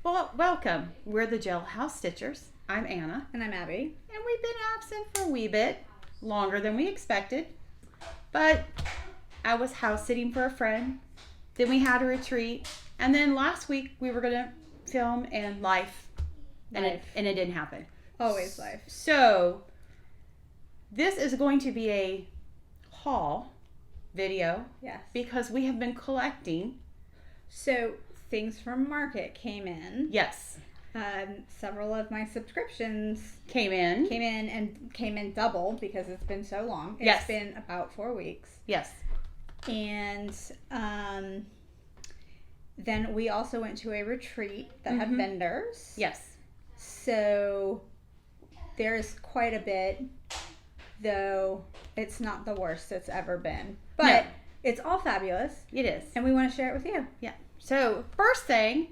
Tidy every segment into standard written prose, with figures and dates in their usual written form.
Well, welcome. We're the Jailhouse Stitchers. I'm Anna. And I'm Abby. And we've been absent for a wee bit, longer than we expected. But I was house sitting for a friend. Then we had a retreat. And then last week we were going to film and life. And it didn't happen. Always life. So this is going to be a haul video. Yes. Because we have been collecting. So things from Market came in. Yes. Several of my subscriptions came in and came in double because it's been so long. Yes. It's been about 4 weeks. Yes. And then we also went to a retreat that had vendors. Yes. So there's quite a bit, though it's not the worst it's ever been. But it's all fabulous. It is. And we want to share it with you. Yeah. So first thing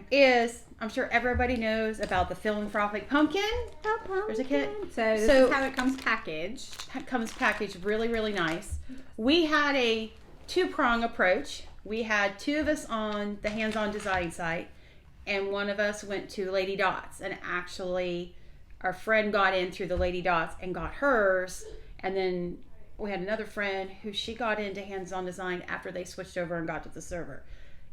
is, I'm sure everybody knows about the philanthropic pumpkin. There's a kit. So this is how it comes packaged. It comes packaged really, really nice. We had a 2-prong approach. We had 2 of us on the hands-on design site, and one of us went to Lady Dots. And actually, our friend got in through the Lady Dots and got hers, and then we had another friend who she got into hands-on design after they switched over and got to the server.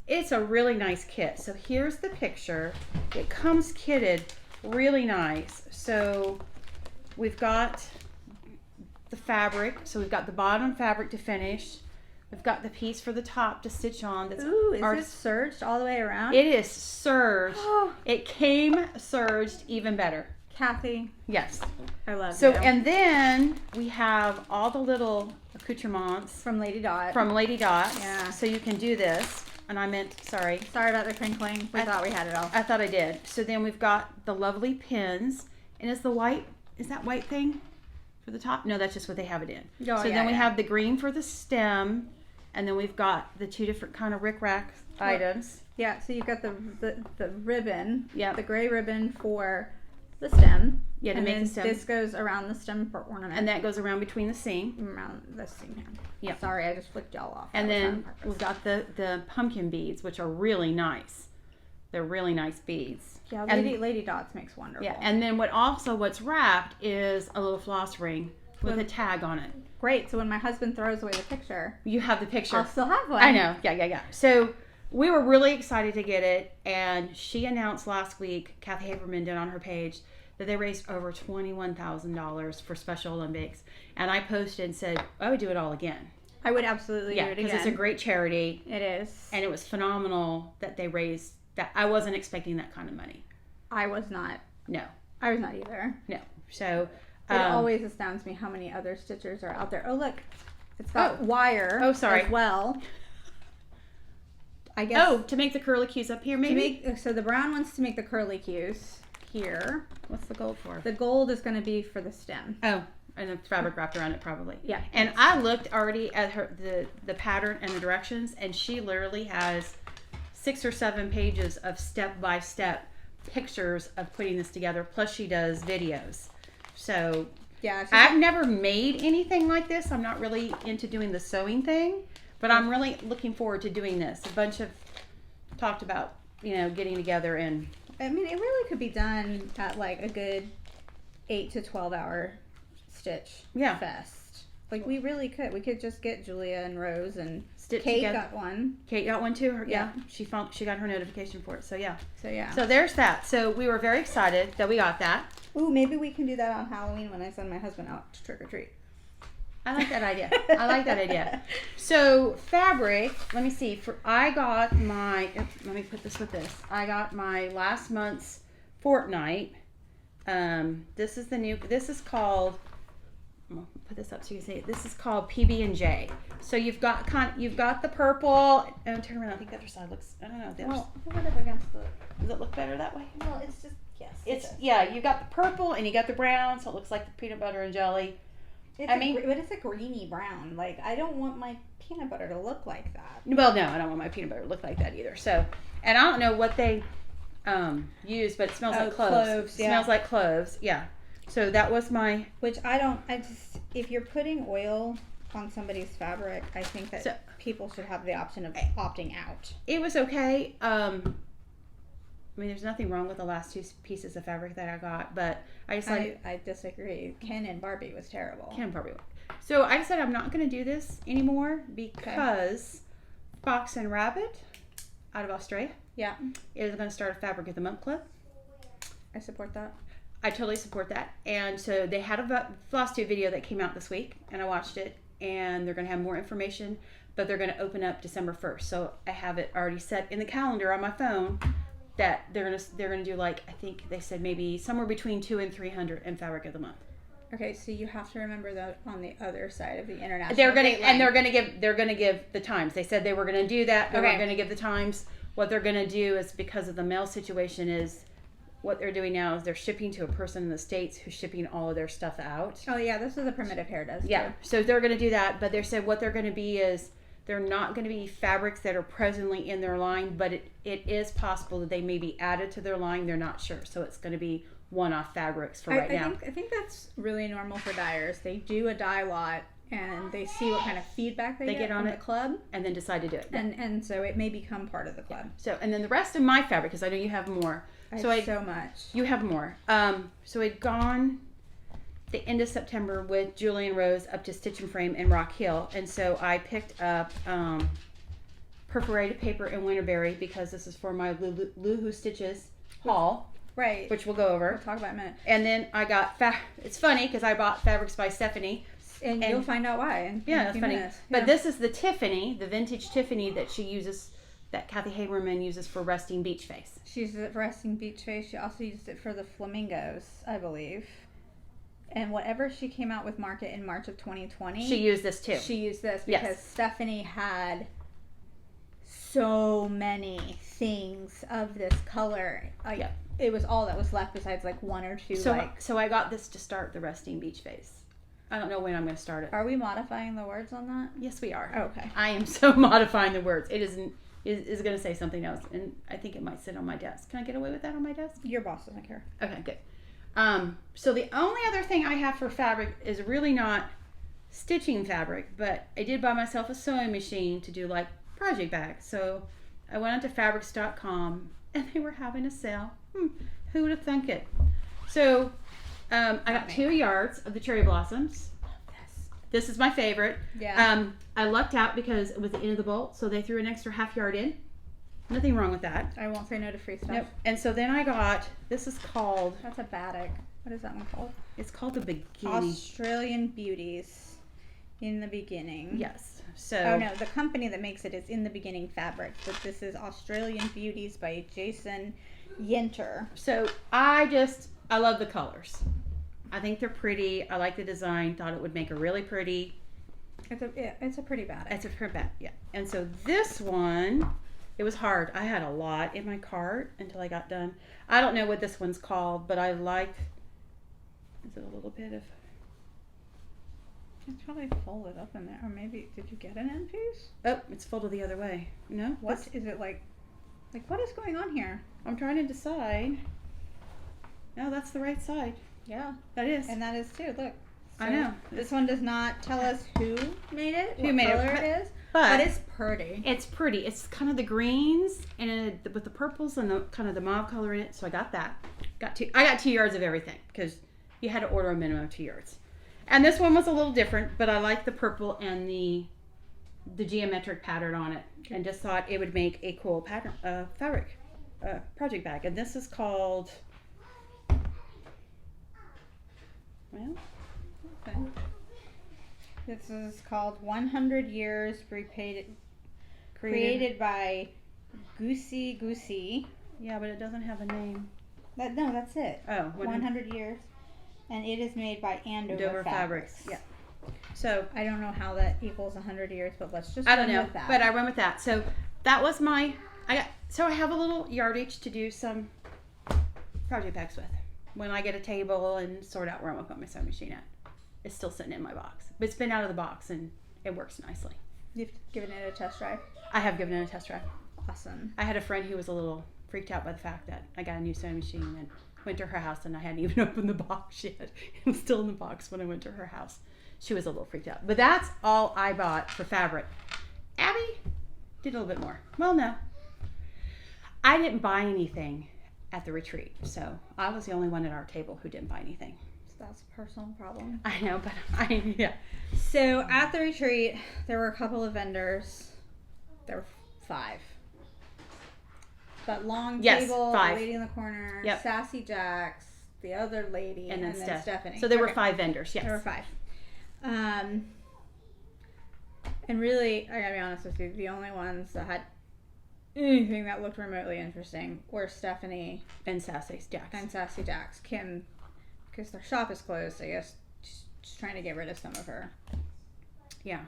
It's a really nice kit. So here's the picture. It comes kitted really nice. So we've got the fabric. So we've got the bottom fabric to finish. We've got the piece for the top to stitch on. Ooh, is this serged all the way around? It is serged. It came serged even better. Kathy. Yes. I love So, you. and then we have all the little accoutrements From Lady Dot. Yeah. So you can do this. And I meant, sorry about the crinkling. We thought we had it all. I thought I did. So then we've got the lovely pins. And is that white thing for the top? No, that's just what they have it in. Oh, so then we have the green for the stem. And then we've got the 2 different kind of rickrack items. Yeah, so you've got the ribbon. Yeah. The gray ribbon for the stem. Yeah, to make the stem. This goes around the stem for ornament. And that goes around between the seam. Around the seam here. Yeah. Sorry, I just flicked y'all off. And then we've got the pumpkin beads, which are really nice. They're really nice beads. Yeah, Lady Dots makes wonderful. Yeah, and then what's wrapped is a little floss ring with a tag on it. Great. So when my husband throws away the picture, you have the picture. I'll still have one. I know. Yeah. So we were really excited to get it, and she announced last week, Kathy Haberman did on her page, that they raised over $21,000 for Special Olympics. And I posted and said, I would do it all again. I would absolutely do it again. Because it's a great charity. It is. And it was phenomenal that they raised that. I wasn't expecting that kind of money. I was not. No. I was not either. No. So it always astounds me how many other stitchers are out there. Oh, look. It's got wire as well. I guess. Oh, to make the curlicues up here, maybe? So the brown one's to make the curlicues here. What's the gold for? The gold is going to be for the stem. Oh, and the fabric wrapped around it probably. Yeah. And I looked already at the pattern and the directions, and she literally has 6 or 7 pages of step-by-step pictures of putting this together, plus she does videos. So yeah, I've never made anything like this. I'm not really into doing the sewing thing, but I'm really looking forward to doing this. A bunch of talked about, getting together, and I mean, it really could be done at like a good 8 to 12 hour stitch fest. Like we really could. We could just get Julia and Rose and stitch Kate together. got one. Kate got one too. Yeah. She got her notification for it. So yeah. So there's that. So we were very excited that we got that. Ooh, maybe we can do that on Halloween when I send my husband out to trick or treat. I like that idea. So fabric, let me see. I got my, let me put this with this. I got my last month's fortnight. This is called, I'll put this up so you can see it. This is called PB&J. So you've got the purple, and turn around. I think the other side looks, I don't know. Well, put it up against does it look better that way? Well, it's just, yes. You got the purple and you got the brown, so it looks like the peanut butter and jelly. But it's a greeny brown. Like, I don't want my peanut butter to look like that. Well, no, I don't want my peanut butter to look like that either. So, and I don't know what they use, but it smells like cloves. It smells like cloves. Yeah. So that was my. Which if you're putting oil on somebody's fabric, I think that people should have the option of opting out. It was okay. I mean, there's nothing wrong with the last two pieces of fabric that I got, but I decided... I disagree. Ken and Barbie was terrible. Ken and Barbie. So I decided I'm not going to do this anymore because Fox and Rabbit out of Australia is going to start a Fabric of the Month Club. I support that. I totally support that. And so they had a Flosstube video that came out this week, and I watched it, and they're going to have more information, but they're going to open up December 1st. So I have it already set in the calendar on my phone that they're gonna do, like, I think they said maybe somewhere between 200 and 300 in Fabric of the Month. Okay, so you have to remember that on the other side of the international. They're gonna give the times. They said they were gonna do that. They were gonna give the times. What they're gonna do is, because of the mail situation, is what they're doing now is they're shipping to a person in the States who's shipping all of their stuff out. Oh yeah, this is a Primitive Hair does. Yeah, too. so they're gonna do that, but they said what they're gonna be is they're not going to be fabrics that are presently in their line, but it is possible that they may be added to their line. They're not sure. So it's going to be one-off fabrics for right now. I think that's really normal for dyers. They do a dye lot and they see what kind of feedback they get on the club. And then decide to do it. And so it may become part of the club. So, and then the rest of my fabric, because I know you have more. So much. You have more. So I'd gone the end of September with Julie and Rose up to Stitch and Frame in Rock Hill, and so I picked up perforated paper in Winterberry because this is for my Luhu Stitches haul, right? Which we'll go over. We'll talk about in a minute. And then I got it's funny because I bought Fabrics by Stephanie, and you'll find out why. That's funny. Yeah. But this is the Tiffany, the vintage Tiffany that she uses, that Kathy Haberman uses for resting beach face. She uses it for resting beach face. She also used it for the flamingos, I believe. And whatever she came out with Market in March of 2020, she used this too. She used this because Stephanie had so many things of this color. It was all that was left besides like one or two. So I got this to start the resting beach face. I don't know when I'm going to start it. Are we modifying the words on that? Yes, we are. Oh, okay. I am so modifying the words. It isn't. Is going to say something else, and I think it might sit on my desk. Can I get away with that on my desk? Your boss doesn't care. Okay, good. So the only other thing I have for fabric is really not stitching fabric, but I did buy myself a sewing machine to do like project bags. So I went onto fabrics.com and they were having a sale. Who would have thunk it? So I got 2 yards of the cherry blossoms. This is my favorite. Yeah. I lucked out because it was the end of the bolt, so they threw an extra half yard in. Nothing wrong with that. I won't say no to free stuff. Nope. And so then I got, this is called... That's a Batik. What is that one called? It's called the Beginning. Australian Beauties. In the Beginning. Yes. So... Oh no, the company that makes it is In the Beginning Fabric, but this is Australian Beauties by Jason Yenter. So I love the colors. I think they're pretty. I like the design. Thought it would make a really pretty... It's a pretty Batik. It's a pretty Batik, yeah. And so this one... It was hard. I had a lot in my cart until I got done. I don't know what this one's called, but I like... Is it a little bit of... It's probably folded up in there. Or maybe, did you get an end piece? Oh, it's folded the other way. No? What is it like? Like, what is going on here? I'm trying to decide. No, that's the right side. Yeah. That is. And that is too. Look. So I know. This one does not tell us who made it, what color it is. But it's pretty. It's pretty. It's kind of the greens and with the purples and the kind of the mauve color in it. So I got that. I got 2 yards of everything because you had to order a minimum of 2 yards. And this one was a little different, but I like the purple and the geometric pattern on it, and just thought it would make a cool pattern fabric project bag. And this is called. Well. Okay. This is called 100 Years created by Goosey. Yeah, but it doesn't have a name. No, that's it. Oh, 100 Years. And it is made by Andover Fabrics. Yeah. So I don't know how that equals 100 years, but let's just I don't know, with that. but I went with that. So that was I have a little yardage to do some project bags with. When I get a table and sort out where I'm gonna put my sewing machine at. It's still sitting in my box, but it's been out of the box and it works nicely. You've given it a test drive? I have given it a test drive. Awesome. I had a friend who was a little freaked out by the fact that I got a new sewing machine and went to her house and I hadn't even opened the box yet. It was still in the box when I went to her house. She was a little freaked out. But that's all I bought for fabric. Abby did a little bit more. Well, no. I didn't buy anything at the retreat. So I was the only one at our table who didn't buy anything. So that's a personal problem. I know, but yeah. So at the retreat, there were a couple of vendors. There were 5. That long table, 5. the lady in the corner, Yep. Sassy Jacks, the other lady, and then Stephanie. So there were 5 vendors, yes. There were 5. And really, I gotta be honest with you, the only ones that had anything that looked remotely interesting were Stephanie and Sassy Jacks. Kim, because their shop is closed, I guess, just trying to get rid of some of her. Yeah.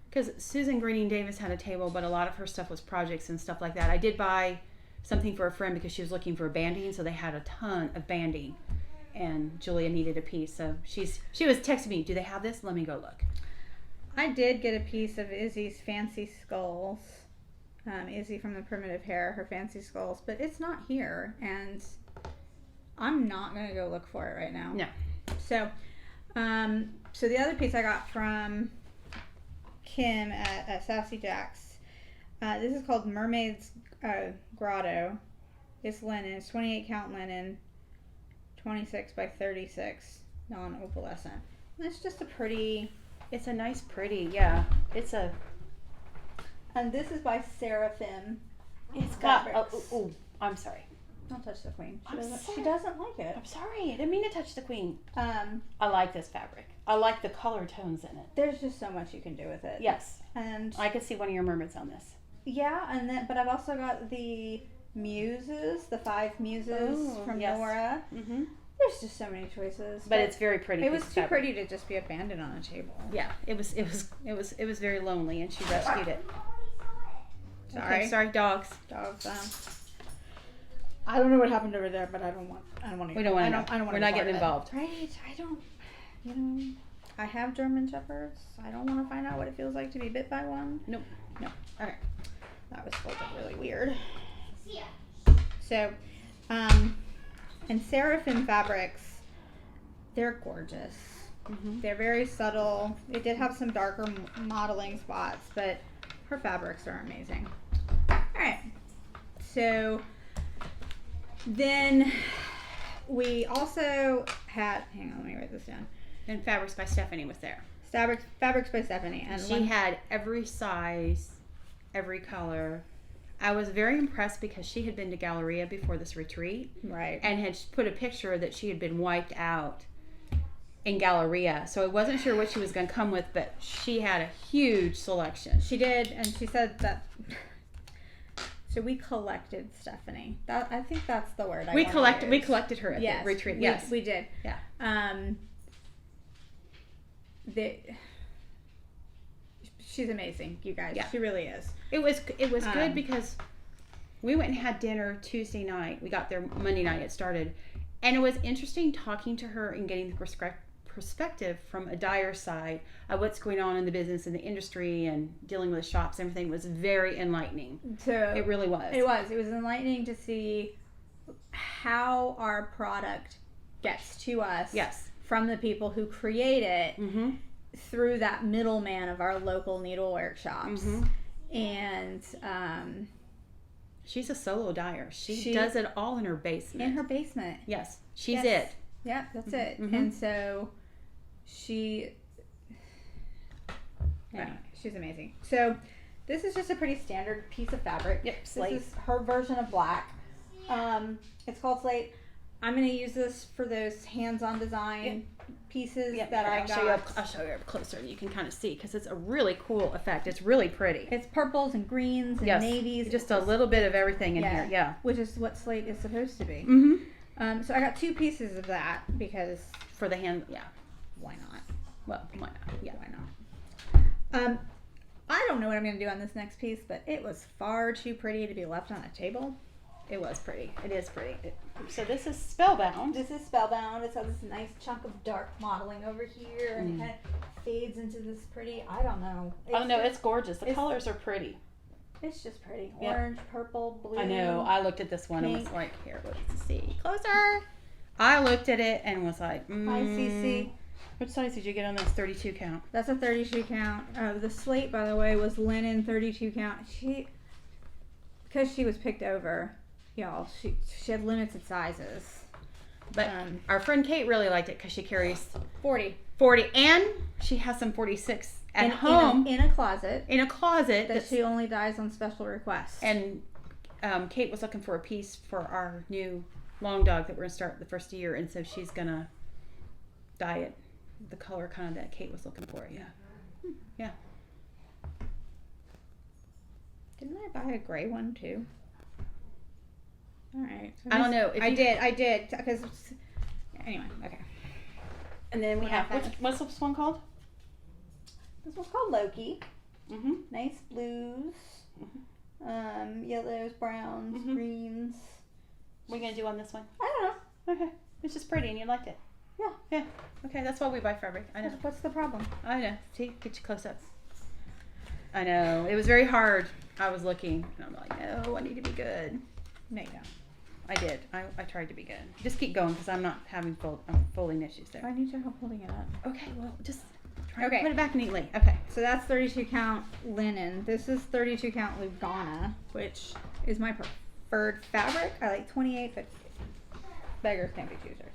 Because Susan Greening Davis had a table, but a lot of her stuff was projects and stuff like that. I did buy something for a friend because she was looking for banding, so they had a ton of banding, and Julia needed a piece. So she was texting me, "Do they have this? Let me go look." I did get a piece of Izzy's fancy skulls. Izzy from the Primitive Hair, her fancy skulls, but it's not here, and I'm not gonna go look for it right now. No. So the other piece I got from Kim at Sassy Jacks. This is called Mermaid's Grotto. It's linen. It's 28 count linen, 26 by 36, non-opalescent. And it's just a pretty. It's a nice, pretty. Yeah. It's a. And this is by Seraphim. It's got. Oh, I'm sorry. Don't touch the queen. She doesn't like it. I'm sorry. I didn't mean to touch the queen. I like this fabric. I like the color tones in it. There's just so much you can do with it. Yes. And I could see one of your mermaids on this. Yeah, but I've also got the muses, the 5 muses from Nora. Mm-hmm. There's just so many choices. But it's very pretty. It was too pretty to just be abandoned on a table. Yeah, it was very lonely, and she rescued it. Sorry. Okay, sorry, dogs. I don't know what happened over there, but I don't want to. We don't want to know. I don't want. We're not getting involved. Right? I don't. I have German Shepherds. I don't want to find out what it feels like to be bit by one. Nope. No. Okay. That was folded really weird. So, and Seraphim fabrics, they're gorgeous. Mm-hmm. They're very subtle. It did have some darker modeling spots, but her fabrics are amazing. All right. So then we also had, hang on, let me write this down. And Fabrics by Stephanie was there. Fabrics by Stephanie. And she had every size, every color. I was very impressed because she had been to Galleria before this retreat. Right. And had put a picture that she had been wiped out in Galleria. So I wasn't sure what she was going to come with, but she had a huge selection. She did, and she said that... So we collected Stephanie. I think that's the word. We collected her at the retreat. Yes, we did. Yeah. She's amazing, you guys. Yeah. She really is. It was good because we went and had dinner Tuesday night. We got there Monday night. It started, and it was interesting talking to her and getting the perspective from a dyer side of what's going on in the business and the industry and dealing with the shops. Everything was very enlightening. So it really was. It was enlightening to see how our product gets to us. Yes. From the people who create it. Mm-hmm. Through that middleman of our local needlework shops. Mm-hmm. And she's a solo dyer. She does it all in her basement. In her basement. Yes. She's it. Yeah, that's it. Mm-hmm. And so she's amazing. So this is just a pretty standard piece of fabric. Yep, slate. This is her version of black. It's called slate. I'm going to use this for those hands-on design pieces that I got. I'll show you up closer and you can kind of see because it's a really cool effect. It's really pretty. It's purples and greens and navies. Just a little bit of everything in here. Yeah. Which is what slate is supposed to be. Mm-hmm. So I got 2 pieces of that because... For the hand, Why not? Well, why not? Yeah, why not? I don't know what I'm going to do on this next piece, but it was far too pretty to be left on a table. It was pretty. It is pretty. So this is Spellbound. This is Spellbound. It's got this nice chunk of dark modeling over here, and it kind of fades into this pretty, I don't know. It's gorgeous. The colors are pretty. It's just pretty. Orange, purple, blue. I know. I looked at this one and was like, here, let's see. Closer. I looked at it and was like, Hi, CC. Which size did you get on this 32 count? That's a 32 count. The slate, by the way, was linen 32 count. Because she was picked over, y'all, she had limited sizes. But our friend Kate really liked it because she carries 40, and she has some 46 at home in a closet. In a closet that she only dyes on special requests. And Kate was looking for a piece for our new long dog that we're gonna start the first year, and so she's gonna dye it the color kind of that Kate was looking for. Yeah. Didn't I buy a gray one too? All right. I don't know. I did because anyway. Okay. And then we have what's this one called? This one's called Loki. Mm-hmm. Nice blues, yellows, browns, greens. What are you gonna do on this one? I don't know. Okay, it's just pretty, and you liked it. Yeah. Okay, that's why we buy fabric. I know. What's the problem? I know. See, get you close up. I know. It was very hard. I was looking, and I'm like, no, I need to be good. No, you don't. I did. I tried to be good. Just keep going because I'm not having folding issues there. I need your help holding it up. Okay, well, just try to put it back neatly. Okay. So that's 32 count linen. This is 32 count Lugana, which is my preferred fabric. I like 28, but beggars can't be choosers.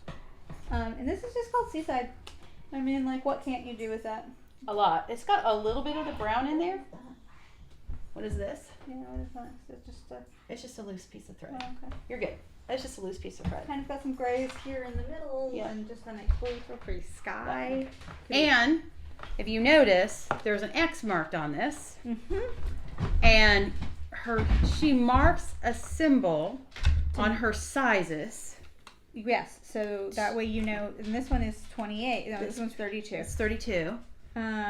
And this is just called Seaside. I mean, like, what can't you do with that? A lot. It's got a little bit of the brown in there. What is this? Yeah, what is that? It's just a loose piece of thread. Oh, okay. You're good. It's just a loose piece of thread. Kind of got some grays here in the middle, and just a nice blue for pretty sky. And if you notice, there's an X marked on this, Mm-hmm. and she marks a symbol on her sizes. Yes, so that way you know. And this one is 28. No, this one's 32. It's 32.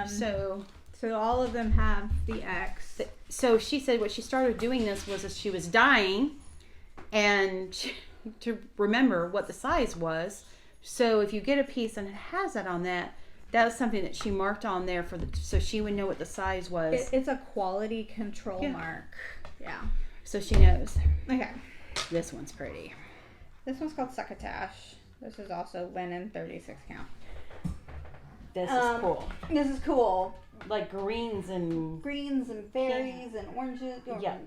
So all of them have the X. So she said what she started doing this was as she was dyeing, and to remember what the size was. So if you get a piece and it has that on that, that was something that she marked on there so she would know what the size was. It's a quality control mark. Yeah. So she knows. Okay. This one's pretty. This one's called Succotash. This is also linen 36 count. This is cool. This is cool. Like greens and berries and oranges. Yeah.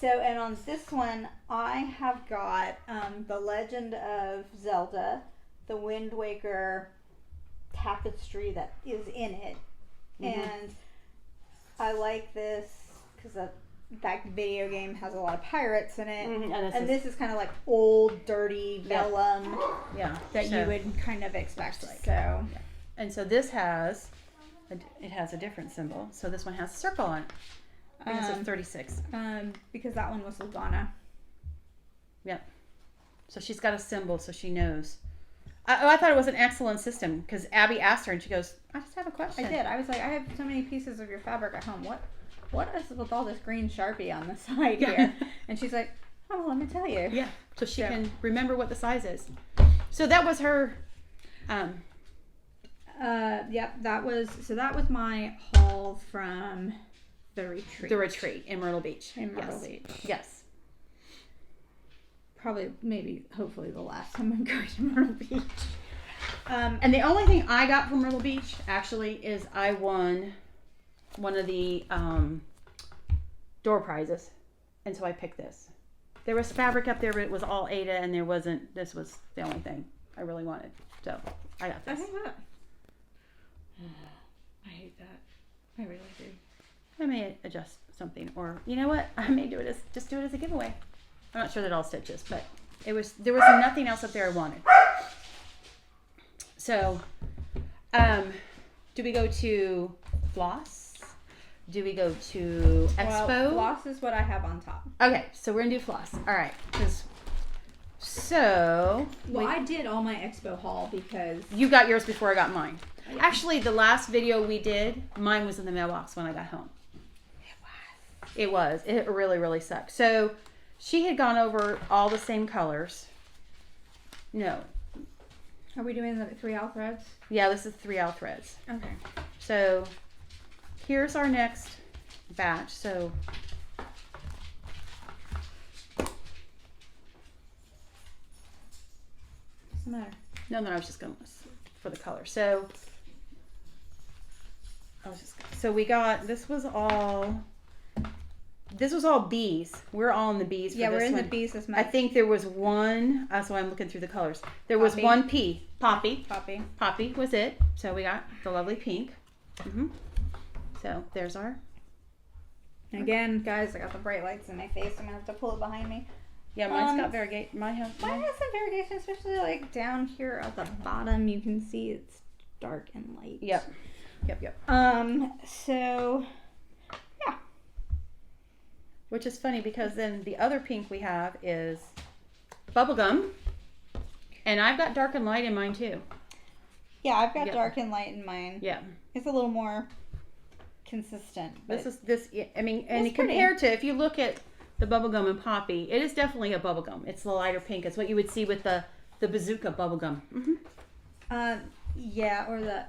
And on this one, I have got the Legend of Zelda, the Wind Waker tapestry that is in it, and I like this because that video game has a lot of pirates in it, and this is kind of like old, dirty vellum, that you would kind of expect. And so this has a different symbol. So this one has a circle on it. This is 36. Because that one was Lugana. Yep. So she's got a symbol, so she knows. I thought it was an excellent system because Abby asked her, and she goes, "I just have a question." I did. I was like, "I have so many pieces of your fabric at home. What is with all this green Sharpie on the side here?" And she's like, "Oh, let me tell you." Yeah. So she can remember what the size is. So that was her. That was my haul from the retreat. The retreat in Myrtle Beach. Beach. Yes. Probably, maybe, hopefully the last time I'm going to Myrtle Beach. And the only thing I got from Myrtle Beach actually is I won one of the door prizes, and so I picked this. There was fabric up there, but it was all Ada, and this was the only thing I really wanted. So I got this. I hate that. I hate that. I really do. I may adjust something, or you know what? I may do it as a giveaway. I'm not sure that all stitches, but there was nothing else up there I wanted. So, do we go to Floss? Do we go to Expo? Well, Floss is what I have on top. Okay, so we're gonna do Floss. All right, I did all my Expo haul because you got yours before I got mine. Yeah. Actually, the last video we did, mine was in the mailbox when I got home. It was. It really, really sucked. So she had gone over all the same colors. No. Are we doing the 3L threads? Yeah, this is 3L threads. Okay. So here's our next batch. So what's the matter? No, I was just going for the color. So we got, this was all this was all bees. We're all in the bees for Yeah, this we're in one. the bees this I month. think there was one, that's why I'm looking through the colors. There was Poppy. one pea. Poppy. Poppy. Poppy was it. So we got the lovely pink. So there's our. Again, guys, I got the bright lights in my face. I'm going to have to pull it behind me. Yeah, mine's got variegate. Mine has some variegation, especially like down here at the bottom. You can see it's dark and light. Yep. So, yeah. Which is funny because then the other pink we have is bubblegum. And I've got dark and light in mine too. Yeah, I've got dark and light in mine. Yeah. It's a little more consistent. I mean, and compared to, if you look at the bubblegum and poppy, it is definitely a bubblegum. It's the lighter pink. It's what you would see with the bazooka bubblegum. Yeah, or the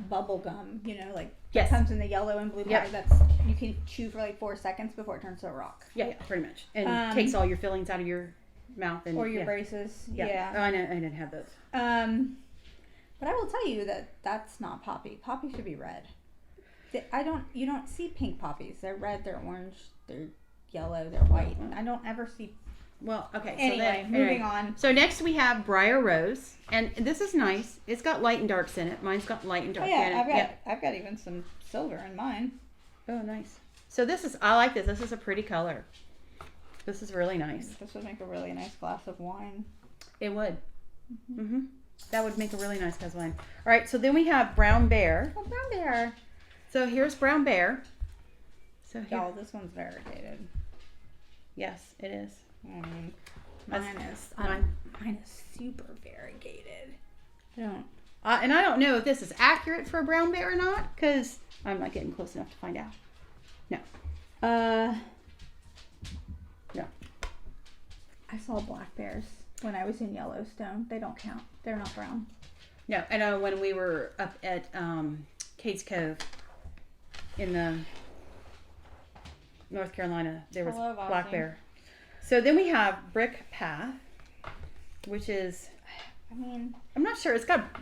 bubble gum, like yes. It comes in the yellow and blue yep. bag. That's you can chew for like 4 seconds before it turns to a rock. Yeah, pretty much. And takes all your fillings out of your mouth and or your braces. Yeah. Oh, I didn't have those. But I will tell you that that's not poppy. Poppy should be red. You don't see pink poppies. They're red, they're orange, they're yellow, they're white. I don't ever see. Well, okay. Anyway, moving on. So next we have Briar Rose, and this is nice. It's got light and darks in it. Mine's got light and dark in it. I've got even some silver in mine. Oh, nice. So I like this. This is a pretty color. This is really nice. This would make a really nice glass of wine. It would. That would make a really nice glass of wine. All right. So then we have Brown Bear. Oh, Brown Bear. So here's Brown Bear. So here. Y'all, this one's variegated. Yes, it is. Mine is super variegated. And I don't know if this is accurate for a brown bear or not, because I'm not getting close enough to find out. No. No. I saw black bears when I was in Yellowstone. They don't count. They're not brown. No, I know when we were up at Cades Cove in the North Carolina, there was black bear. So then we have Brick Path, which is, I'm not sure. It's got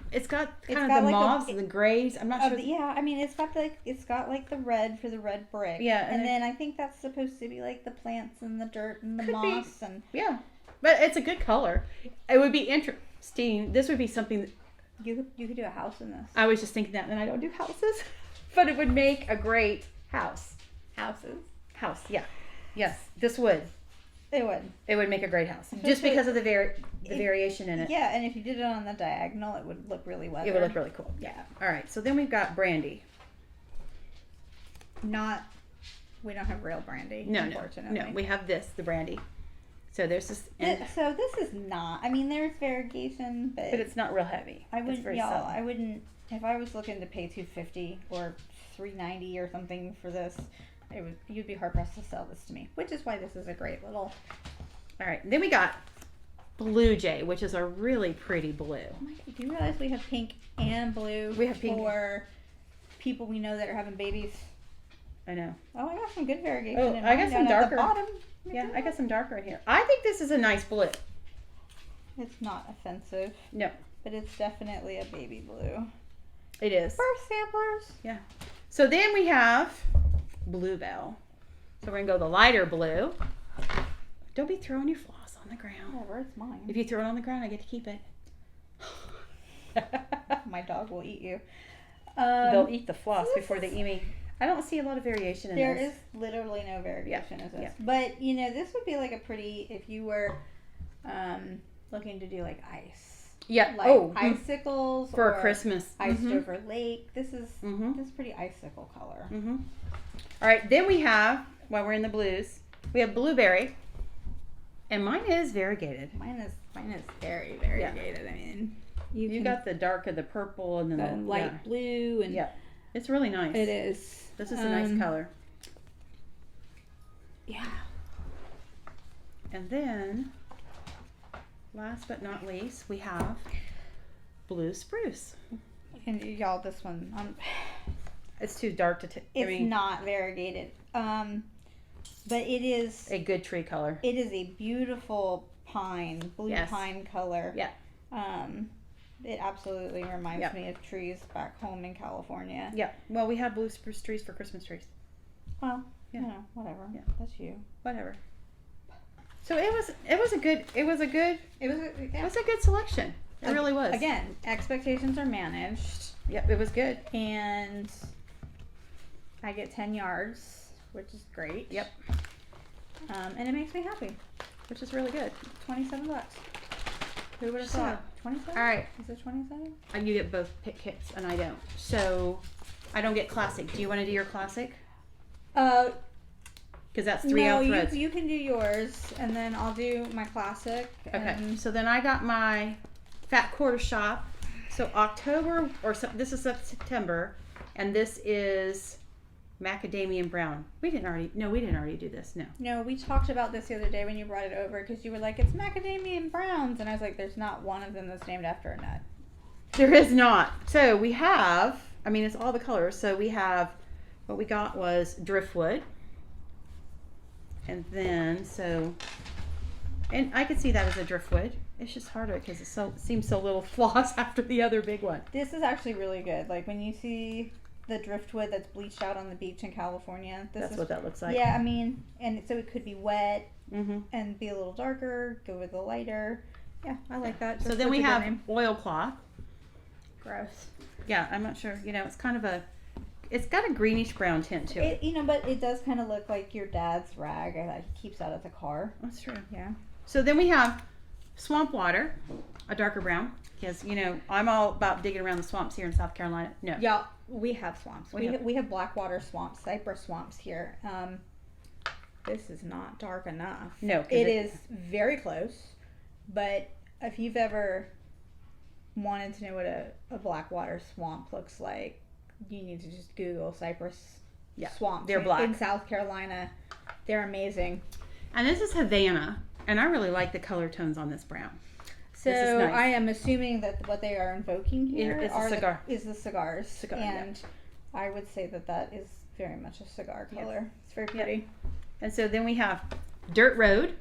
kind of the mauves and the grays. I'm not sure. It's got like the red for the red brick. Yeah, and then I think that's supposed to be like the plants and the dirt and the moss and yeah, but it's a good color. It would be interesting. This would be something that you could do a house in this. I was just thinking that, and I don't do houses, but it would make a great house. House, yeah, yes, this would. It would. It would make a great house, just because of the variation in it. Yeah, and if you did it on the diagonal, it would look really weathered. It would look really cool. Yeah. All right. So then we've got Brandy. We don't have real Brandy. No, unfortunately. No. We have the Brandy. So there's this. So this is not. There's variegation, but it's not real heavy. I wouldn't. If I was looking to pay $250 or $390 or something for this, you'd be hard pressed to sell this to me, which is why this is a great little. All right, then we got Blue Jay, which is a really pretty blue. Oh my God, do you realize we have pink and blue? We have pink for people we know that are having babies. I know. Oh, I got some good variegation. Oh, I got some darker. Bottom. Yeah, I got some darker in here. I think this is a nice blue. It's not offensive. No, but it's definitely a baby blue. It is. For samplers. Yeah. So then we have Bluebell. So we're going to go the lighter blue. Don't be throwing your floss on the ground. Yeah, where's mine? If you throw it on the ground, I get to keep it. My dog will eat you. They'll eat the floss before they eat me. I don't see a lot of variation in this. There is literally no variation in this. Yeah. But, this would be like a pretty, if you were looking to do like ice. Yeah. Like icicles for Christmas. Iced over lake. This is pretty icicle color. All right. Then we have, while we're in the blues, we have blueberry. And mine is variegated. Mine is very variegated. Yeah. You got the dark of the purple and then the light blue and it's really nice. It is. This is a nice color. Yeah. And then, last but not least, we have blue spruce. And y'all, this one, it's too dark to take. It's not variegated. But it is a good tree color. It is a beautiful blue pine color. Yeah. It absolutely reminds me of trees back home in California. Yeah. Well, we have blue spruce trees for Christmas trees. Well, Yeah. No, whatever. Yeah. That's you. Whatever. So it was a good selection. It really was. Again, expectations are managed. Yep, it was good. And I get 10 yards, which is great. Yep. And it makes me happy. Which is really good. $27. Who would have So, thought? 27? All right. Is it 27? You get both pick kits, and I don't. So I don't get classic. Do you want to do your classic? Because that's 3 out threads. You can do yours, and then I'll do my classic. Okay. So then I got my fat quarter shop. So October, this is September, and this is macadamia brown. We didn't already do this. No, we talked about this the other day when you brought it over, because you were like, it's macadamia and browns, and I was like, there's not one of them that's named after a nut. There is not. So we have, it's all the colors. So we have, what we got was driftwood. And then, and I could see that as a driftwood. It's just harder because it seems so little floss after the other big one. This is actually really good. Like when you see the driftwood that's bleached out on the beach in California. That's what that looks like. Yeah, and so it could be wet and be a little darker, go with the lighter. Yeah, I like that. So then we have oilcloth. Gross. Yeah, I'm not sure. It's kind of it's got a greenish brown tint to it. But it does kind of look like your dad's rag that he keeps out of the car. That's true. Yeah. So then we have swamp water, a darker brown. Because, I'm all about digging around the swamps here in South Carolina. No. Yeah, we have swamps. We have blackwater swamps, cypress swamps here. This is not dark enough. No. It is very close. But if you've ever wanted to know what a blackwater swamp looks like, you need to just Google cypress swamps. They're black. In South Carolina. They're amazing. And this is Havana. And I really like the color tones on this brown. So nice. I am assuming that what they are invoking here is the cigars. And I would say that is very much a cigar color. Yes. It's very pretty. Yep. And so then we have dirt road.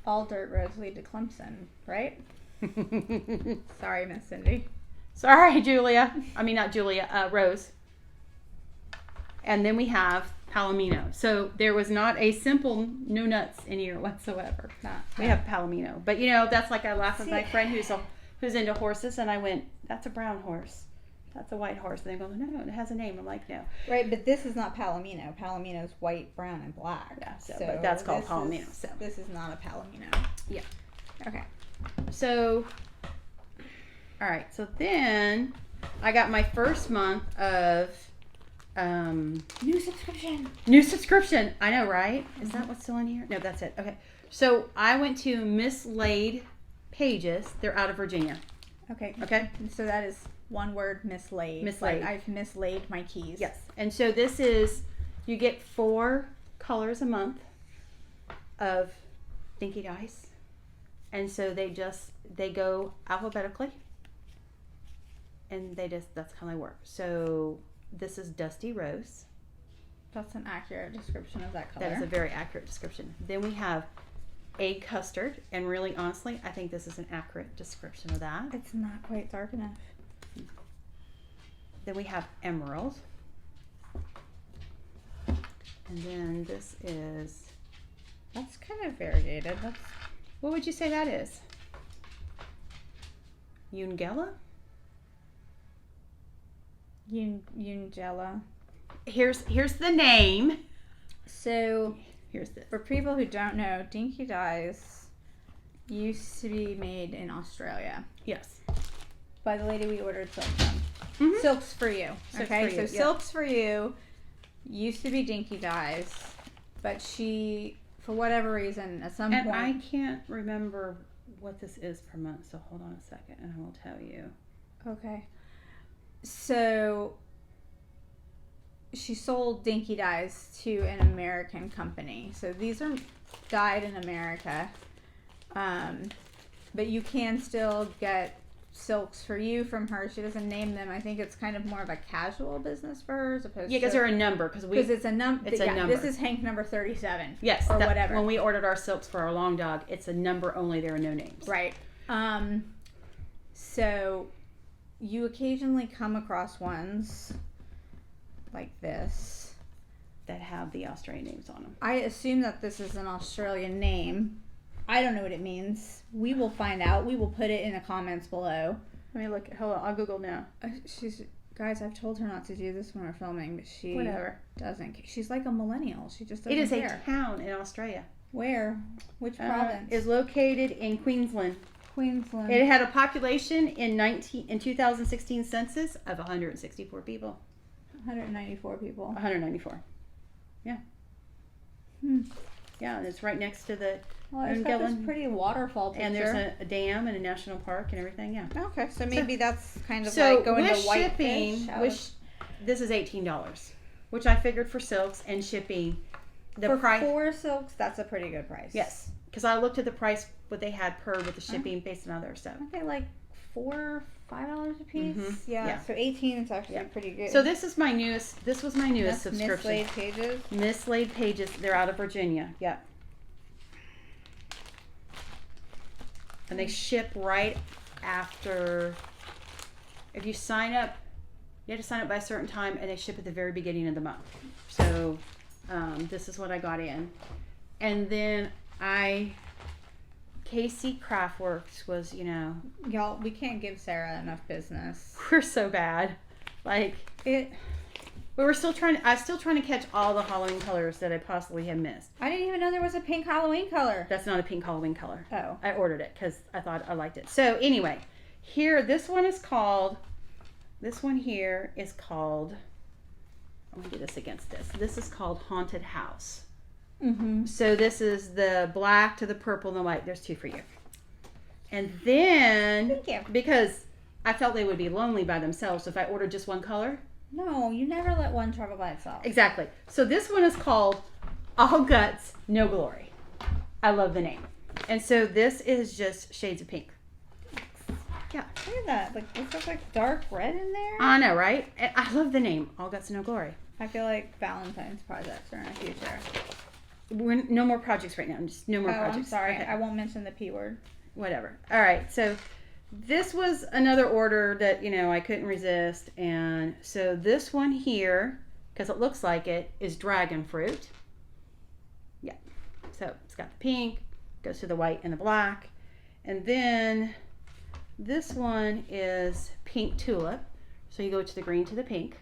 All dirt roads lead to Clemson, right? Sorry, Miss Cindy. Sorry, Julia. Not Julia, Rose. And then we have Palomino. So there was not a simple no nuts in here whatsoever. We have Palomino. But that's like I laughed with my friend who's into horses, and I went, that's a brown horse. That's a white horse. And they go, no, it has a name. I'm like, no. Right, but this is not Palomino. Palomino's white, brown, and black. Yeah, so but that's called Palomino. This is not a Palomino. Yeah. Okay. So, all right. So then I got my first month of New subscription. I know, right? Is that what's still in here? No, that's it. Okay. So I went to Mislaid Pages. They're out of Virginia. Okay. Okay. So that is one word, mislaid. Mislaid. Like I've mislaid my keys. Yes. And so this is, you get 4 colors a month of Dinky Dice. And so they go alphabetically. And that's how they work. So this is Dusty Rose. That's an accurate description of that color. That is a very accurate description. Then we have Egg Custard, and really honestly, I think this is an accurate description of that. It's not quite dark enough. Then we have Emerald. And then this is... That's kind of variegated. What would you say that is? Ungella? Ungella. Here's the name. So here's this. For people who don't know, Dinky Dyes used to be made in Australia. Yes. By the lady we ordered silk from. Mm-hmm. Silks for You. Silks for You used to be Dinky Dyes, but she, for whatever reason, at some point... And I can't remember what this is per month, so hold on a second and I will tell you. Okay. So she sold Dinky Dyes to an American company. So these are dyed in America. But you can still get Silks for You from her. She doesn't name them. I think it's kind of more of a casual business for her as opposed to... Yeah, because they're a number. Because it's a number. It's a number. This is Hank number 37. Yes. Or whatever. When we ordered our silks for our long dog, it's a number only. There are no names. Right. So you occasionally come across ones like this. have the Australian names on them. I assume that this is an Australian name. I don't know what it means. We will find out. We will put it in the comments below. Let me look. Hold on. I'll Google now. Guys, I've told her not to do this when we're filming, but she Whatever. doesn't. She's like a millennial. She just doesn't It is care. a town in Australia. Where? Which province? Is located in Queensland. Queensland. It had a population in 2016 census of 164 people. 194 people. 194. Yeah. Yeah, and it's right next to the. Well, it's got this pretty waterfall picture. And there's a dam and a national park and everything. Yeah. Okay, so maybe that's kind of like going to shipping. This is $18, which I figured for silks and shipping. For 4 silks, that's a pretty good price. Yes, because I looked at the price what they had per with the shipping based on other stuff. Aren't they like $4 or $5 a piece? Mm-hmm. Yeah. So 18 is actually pretty good. So this is my newest. This was my newest subscription. Mislaid Pages. Mislaid Pages. They're out of Virginia. Yep. And they ship right after. If you sign up, you have to sign up by a certain time, and they ship at the very beginning of the month. So this is what I got in, and then KC Craftworks was, Y'all, we can't give Sarah enough business. We're so bad. Like it. But I'm still trying to catch all the Halloween colors that I possibly have missed. I didn't even know there was a pink Halloween color. That's not a pink Halloween color. Oh. I ordered it because I thought I liked it. So anyway, this one here is called, I'm going to do this against this. This is called Haunted House. Mm-hmm. So this is the black to the purple and the white. There's 2 for you. And then, because I felt they would be lonely by themselves, so if I ordered just one color. No, you never let one travel by itself. Exactly. So this one is called All Guts, No Glory. I love the name. And so this is just shades of pink. Yeah. Look at that. Like, this looks like dark red in there. I know, right? And I love the name, All Guts, No Glory. I feel like Valentine's projects are in the future. No more projects right now. Just no more projects. I'm sorry. Okay. I won't mention the P word. Whatever. All right. So this was another order that, I couldn't resist. And so this one here, because it looks like it, is dragon fruit. Yeah. So it's got the pink, goes to the white and the black. And then this one is pink tulip. So you go to the green to the pink.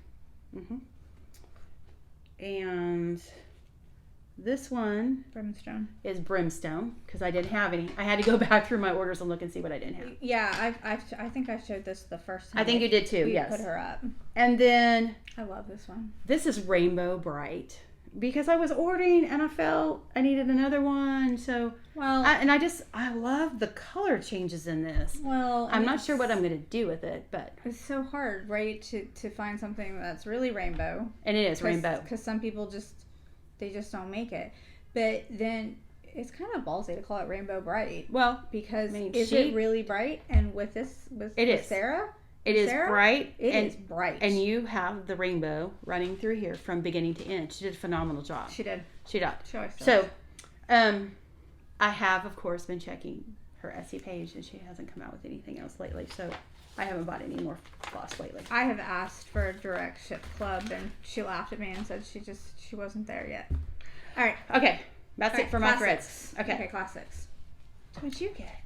Mm-hmm. And this one is brimstone, because I didn't have any. I had to go back through my orders and look and see what I didn't have. Yeah, I think I showed this the first time. I think you did too. Yes. Put her up. And then I love this one. This is Rainbow Bright, because I was ordering and I felt I needed another one. So I love the color changes in this. Well, I'm not sure what I'm going to do with it, but it's so hard, right, to find something that's really rainbow. And it is rainbow, because some people just don't make it. But then it's kind of ballsy to call it Rainbow Bright. Well, because is it really bright? And with Sarah, it is bright. It is bright. And you have the rainbow running through here from beginning to end. She did a phenomenal job. She did. So, I have, of course, been checking her Etsy page, and she hasn't come out with anything else lately. So I haven't bought any more floss lately. I have asked for a direct ship club, and she laughed at me and said she wasn't there yet. All right. Okay. That's it for my threads. Okay, classics. What'd you get?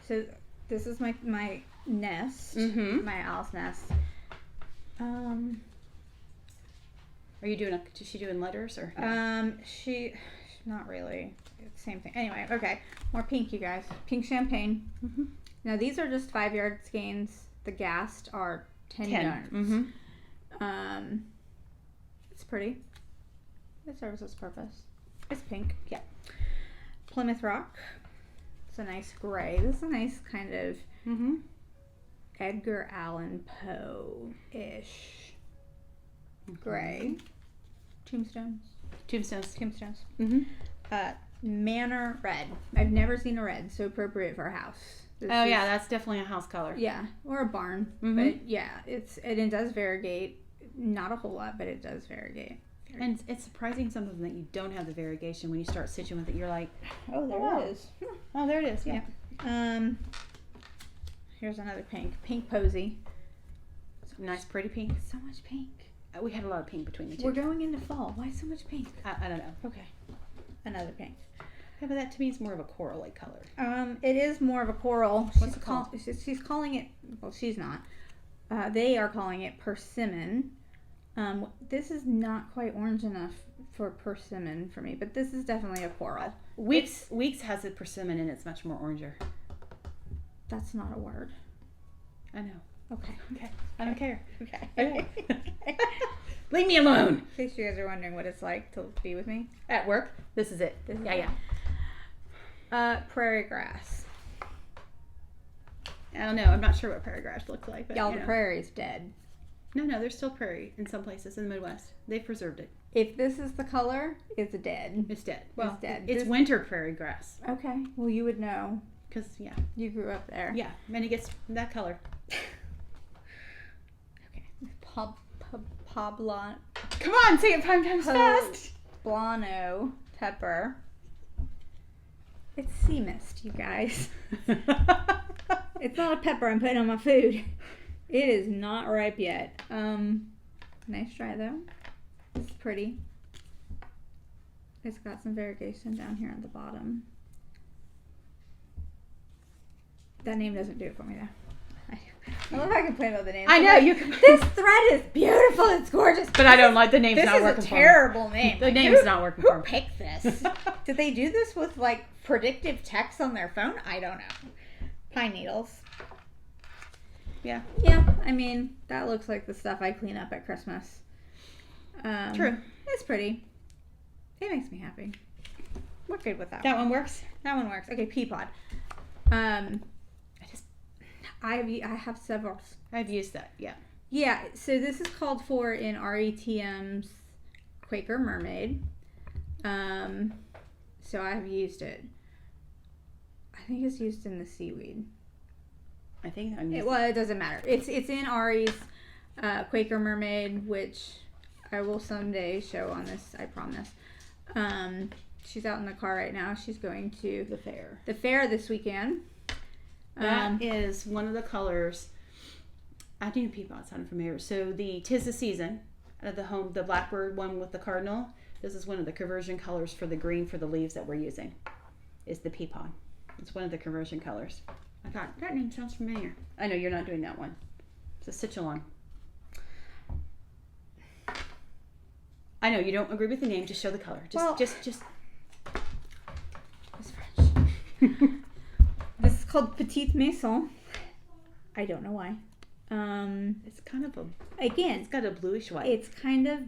So this is my nest, my Alice nest. Are you doing is she doing letters or? She not really. It's the same thing. Anyway, okay. More pink, you guys. Pink champagne. Mm-hmm. Now these are just 5-yard skeins. The Gast are 10 yards. Mm-hmm. It's pretty. It serves its purpose. It's pink. Yeah. Plymouth Rock. It's a nice gray. This is a nice kind of Edgar Allan Poe-ish gray. Tombstones. Mm-hmm. Manor red. I've never seen a red so appropriate for a house. That's definitely a house color. Yeah, or a barn. Mm-hmm. But yeah, it does variegate. Not a whole lot, but it does variegate. And it's surprising something that you don't have the variegation when you start stitching with it. You're like, oh, there it is. Oh, there it is. Yeah. Here's another pink posy. Nice, pretty pink. So much pink. We had a lot of pink between the two. We're going into fall. Why so much pink? I don't know. Okay. Another pink. Yeah, but that to me is more of a coral-like color. It is more of a coral. What's it called? She's calling it, well, she's not. They are calling it persimmon. This is not quite orange enough for persimmon for me, but this is definitely a coral. Weeks has a persimmon and it's much more oranger. That's not a word. I know. Okay. I don't care. Okay. Leave me alone. In case you guys are wondering what it's like to be with me. At work, this is it. Yeah. Prairie grass. I don't know. I'm not sure what prairie grass looks like. But, Y'all, the prairie's dead. No, there's still prairie in some places in the Midwest. They've preserved it. If this is the color, it's dead. It's dead. Well, it's dead. It's winter prairie grass. Okay. Well, you would know. Because, You grew up there. Yeah, and it gets that color. Okay. Poblano. Come on, say it 5 times fast. Poblano pepper. It's sea mist, you guys. It's not a pepper I'm putting on my food. It is not ripe yet. Nice try though. It's pretty. It's got some variegation down here at the bottom. That name doesn't do it for me though. I love how I complain about the name. I know, you can. This thread is beautiful. It's gorgeous. But I don't like the name's not working for me. This is a terrible name. The name's not working for me. Who picked this? Did they do this with like predictive text on their phone? I don't know. Pine needles. Yeah. Yeah, I mean, that looks like the stuff I clean up at Christmas. True. It's pretty. It makes me happy. We're good with that. That one works? That one works. Okay, pea pod. I have several. I've used that, yeah. Yeah, so this is called for in RETM's Quaker Mermaid. So I have used it. I think it's used in the seaweed. I think I'm using Well, it doesn't matter. It's in Ari's Quaker Mermaid, which I will someday show on this, I promise. She's out in the car right now. She's going to the fair this weekend. That is one of the colors. I do pea pod sound familiar. So the 'Tis the Season, the blackbird one with the cardinal. This is one of the conversion colors for the green for the leaves that we're using. Is the pea pod. It's one of the conversion colors. I thought that name sounds familiar. I know you're not doing that one. It's a Citulon. I know you don't agree with the name. Just show the color. Just. It's French. This is called Petite Maison. I don't know why. It's kind of again. It's got a bluish white.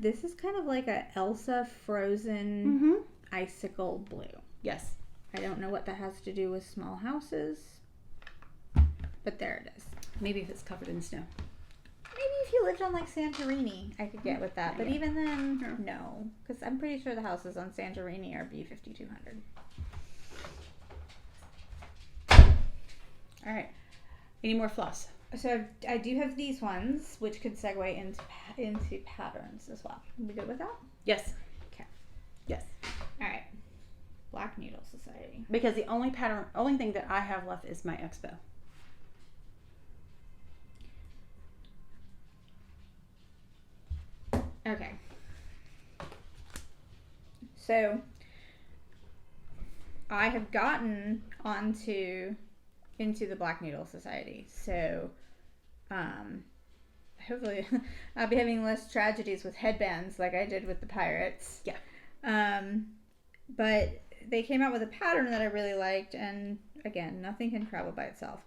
This is kind of like a Elsa frozen icicle blue. Yes. I don't know what that has to do with small houses, but there it is. Maybe if it's covered in snow. Maybe if you lived on like Santorini, I could get with that. But even then, no, because I'm pretty sure the houses on Santorini are B5200. All right. Any more floss? So I do have these ones, which could segue into patterns as well. We good with that? Yes. Okay. Yes. All right. Black Needle Society. Because the only thing that I have left is my Expo. Okay. So I have gotten into the Black Needle Society. So hopefully I'll be having less tragedies with headbands like I did with the pirates. Yeah. But they came out with a pattern that I really liked, and again, nothing can travel by itself.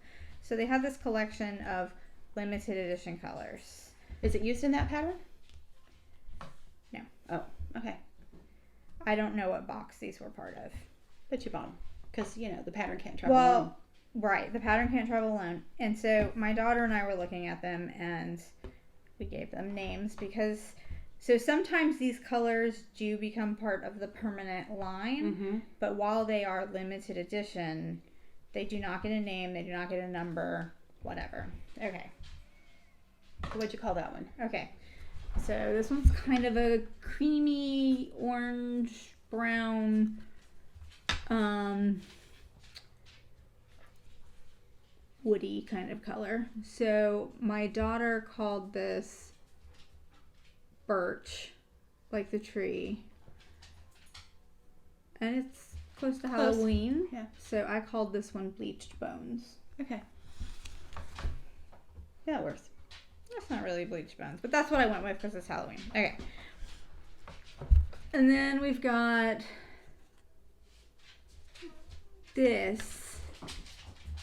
So they have this collection of limited edition colors. Is it used in that pattern? No. Oh, okay. I don't know what box these were part of. But you bought them because the pattern can't travel. Well, right, the pattern can't travel alone. And so my daughter and I were looking at them, and we gave them names because so sometimes these colors do become part of the permanent line, but while they are limited edition, they do not get a name, they do not get a number, whatever. Okay. So what'd you call that one? Okay. So this one's kind of a creamy orange brown woody kind of color. So my daughter called this birch, like the tree. And it's close to Close. Halloween. Yeah. So I called this one Bleached Bones. Okay. Yeah, it works. That's not really Bleached Bones, but that's what I went with because it's Halloween. Okay. And then we've got this.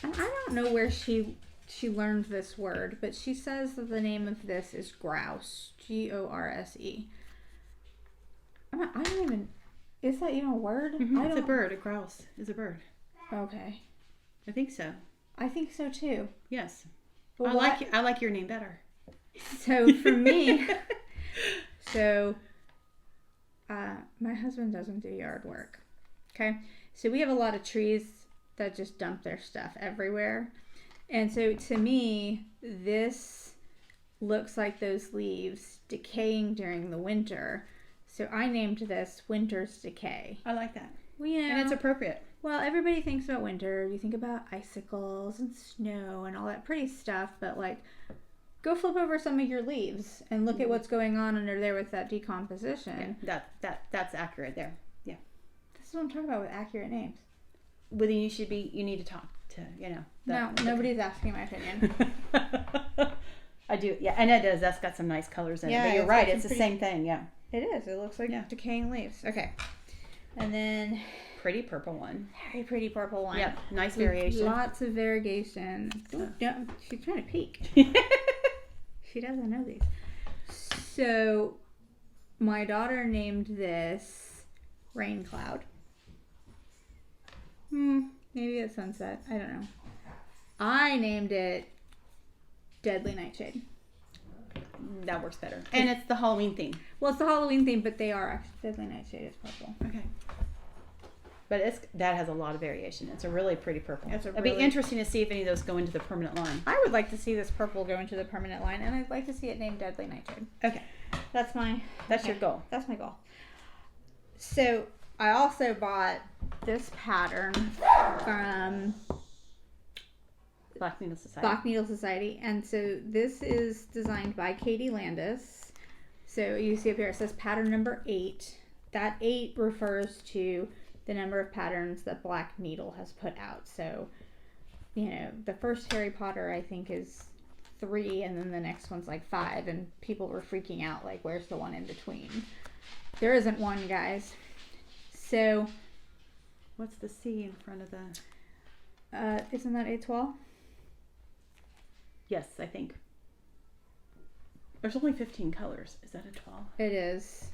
And I don't know where she learned this word, but she says that the name of this is grouse. Gorse. I don't even. Is that even a word? It's a bird. A grouse is a bird. Okay. I think so. I think so too. Yes. But I like your name better. So for me, my husband doesn't do yard work. Okay. So we have a lot of trees that just dump their stuff everywhere. And so to me, this looks like those leaves decaying during the winter. So I named this Winter's Decay. I like that. Well, you know, And it's appropriate. well, everybody thinks about winter. You think about icicles and snow and all that pretty stuff, but like, go flip over some of your leaves and look at what's going on under there with that decomposition. Yeah, that's accurate there. Yeah. This is what I'm talking about with accurate names. Well, then you need to talk to, No, nobody's asking my opinion. I do, yeah, and it does. That's got some nice colors in it. But you're it's right, like it's the pretty- same thing, yeah. It is. It looks like decaying leaves. Okay. And then Pretty purple one. very pretty purple one. Yep, nice With variation. Lots of variegation. Ooh, no, she's trying to peek. She doesn't know these. So, my daughter named this Rain Cloud. Maybe it's sunset. I don't know. I named it Deadly Nightshade. That works better. And it's the Halloween theme. Well, it's the Halloween theme, but they are actually Deadly Nightshade is purple. Okay. But that has a lot of variation. It's a really pretty purple. It's a It'll be really- interesting to see if any of those go into the permanent line. I would like to see this purple go into the permanent line, and I'd like to see it named Deadly Nightshade. Okay. That's your goal. That's my goal. So I also bought this pattern from Black Needle Society. Black Needle Society, and so this is designed by Katie Landis. So you see up here it says pattern number 8. That 8 refers to the number of patterns that Black Needle has put out. So, the first Harry Potter I think is 3, and then the next one's like 5, and people were freaking out like, where's the one in between? There isn't one, guys. So What's the C in front of the... isn't that A12? Yes, I think. There's only 15 colors. Is that a 12? It is.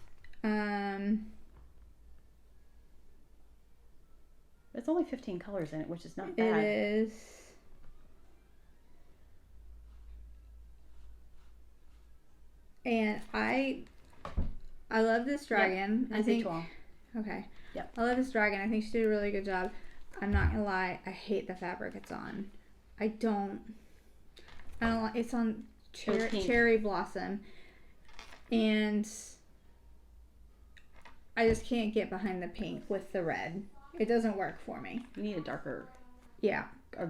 It's only 15 colors in it, which is not It bad. is. And I love this dragon. Yep, I think. A12. Okay. Yep. I love this dragon. I think she did a really good job. I'm not gonna lie. I hate the fabric it's on. I don't like. It's on pink. cherry blossom, and I just can't get behind the pink with the red. It doesn't work for me. You need a darker, Yeah. a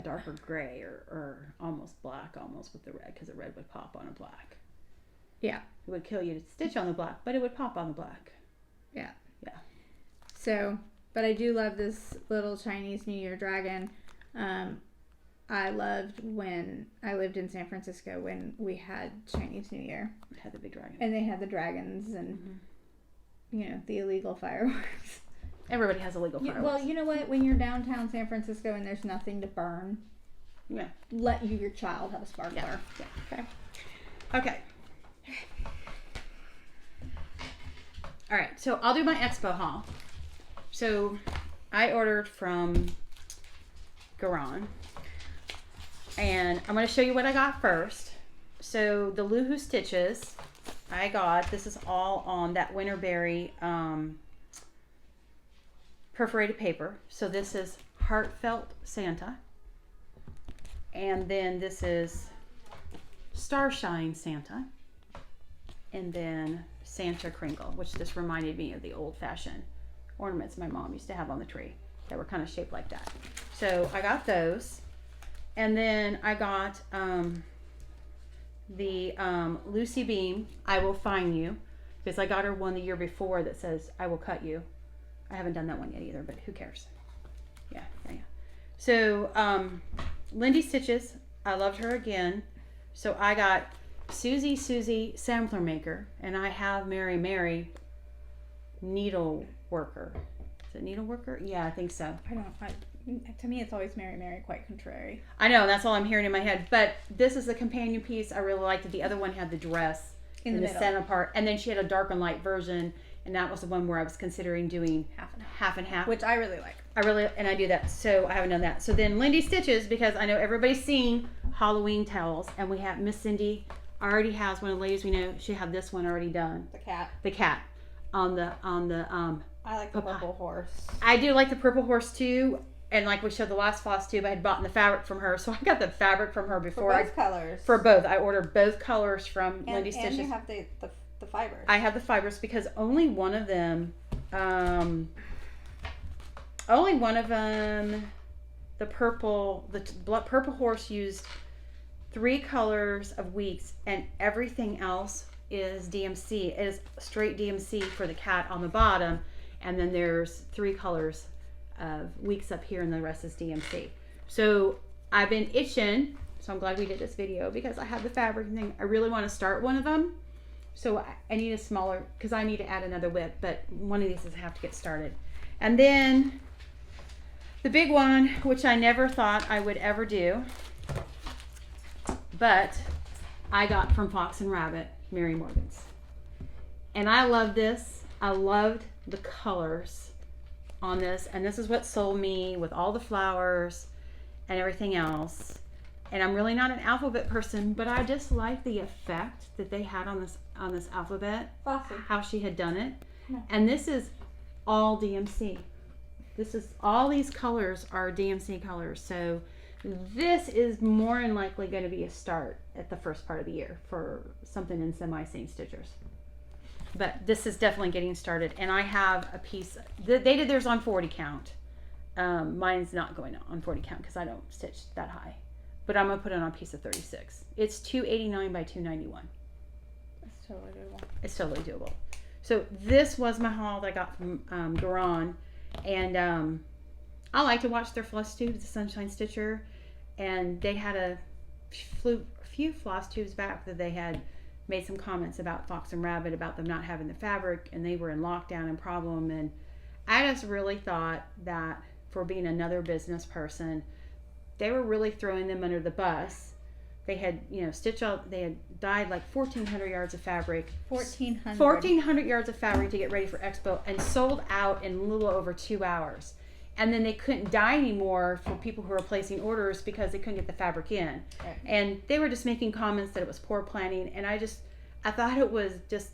darker gray, or almost black, almost with the red, because the red would pop on a black. Yeah. It would kill you to stitch on the black, but it would pop on the black. Yeah. Yeah. So, but I do love this little Chinese New Year dragon. I loved when I lived in San Francisco when we had Chinese New Year. It had the big dragon. And they had the dragons and, the illegal fireworks. Everybody has illegal fireworks. Well, you know what? When you're downtown San Francisco and there's nothing to burn, yeah. let your child have a sparkler. Yeah. Okay. All right. So I'll do my expo haul. So I ordered from Garan. And I'm going to show you what I got first. So the Luhu stitches I got, this is all on that Winterberry perforated paper. So this is Heartfelt Santa. And then this is Starshine Santa. And then Santa Kringle, which just reminded me of the old-fashioned ornaments my mom used to have on the tree that were kind of shaped like that. So I got those. And then I got the Lucy Beam, I Will Find You, because I got her one the year before that says, I Will Cut You. I haven't done that one yet either, but who cares? Yeah. So, Lindy Stitches, I loved her again. So I got Susie Sampler Maker, and I have Mary Needle Worker. Is it Needle Worker? Yeah, I think so. To me, it's always Mary, quite contrary. I know, that's all I'm hearing in my head. But this is the companion piece. I really liked it. The other one had the dress in the center part, and then she had a dark and light version, and that was the one where I was considering doing half and half, which I really like. I do that. So I haven't done that. So then Lindy Stitches, because I know everybody's seen Halloween towels, and we have Miss Cindy already has one of the ladies we know. She had this one already done. The cat on the I like the purple horse. I do like the purple horse too. And like we showed the last Flosstube, I had bought the fabric from her. So I got the fabric from her before. For both colors. For both. I ordered both colors from Lindy Stitches. And you have the fibers. I have the fibers because only one of them, the purple horse used 3 colors of weeks, and everything else is DMC. It is straight DMC for the cat on the bottom. And then there's 3 colors of weeks up here, and the rest is DMC. So I've been itching, so I'm glad we did this video because I have the fabric thing. I really want to start one of them, so I need a smaller, because I need to add another whip, but one of these is have to get started. And then the big one, which I never thought I would ever do, but I got from Fox and Rabbit, Mary Morgan's, and I love this. I loved the colors on this, and this is what sold me with all the flowers and everything else. And I'm really not an alphabet person, but I just like the effect that they had on this alphabet. Awesome. How she had done it. Yeah. And this is all DMC. All these colors are DMC colors. So this is more than likely going to be a start at the first part of the year for something in semi-Saint Stitchers. But this is definitely getting started. And I have a piece. They did theirs on 40 count. Mine's not going on 40 count because I don't stitch that high. But I'm going to put it on a piece of 36. It's 289 by 291. That's totally doable. It's totally doable. So this was my haul that I got from Duran. And I like to watch their Flosstube, the Sunshine Stitcher. And they had a few Flosstubes back that they had made some comments about Fox and Rabbit, about them not having the fabric, and they were in lockdown and problem. And I just really thought that for being another business person, they were really throwing them under the bus. They had, they had dyed like 1,400 yards of fabric. 1,400. 1,400 yards of fabric to get ready for Expo, and sold out in a little over 2 hours. And then they couldn't dye anymore for people who were placing orders because they couldn't get the fabric in. Right. And they were just making comments that it was poor planning. And I thought it was just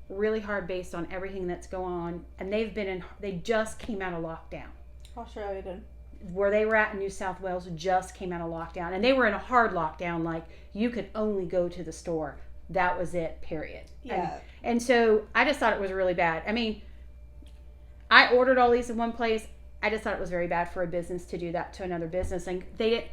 really hard based on everything that's going on. And they just came out of lockdown. Australia did. Where they were at in New South Wales just came out of lockdown. And they were in a hard lockdown, like you could only go to the store. That was it, period. Yeah. And so I just thought it was really bad. I mean, I ordered all these in one place. I just thought it was very bad for a business to do that to another business, and they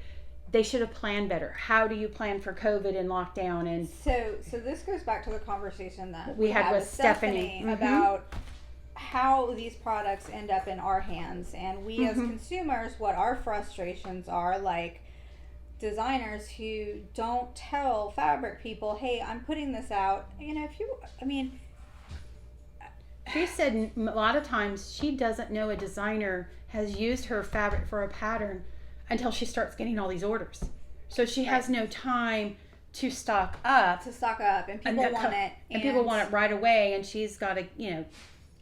should have planned better. How do you plan for COVID and lockdown? And so this goes back to the conversation that we had with Stephanie about how these products end up in our hands, and we as consumers, what our frustrations are, like designers who don't tell fabric people, hey, I'm putting this out. She said a lot of times she doesn't know a designer has used her fabric for a pattern until she starts getting all these orders. So she has no time to stock up. And people want it. And people want it right away, and she's got to,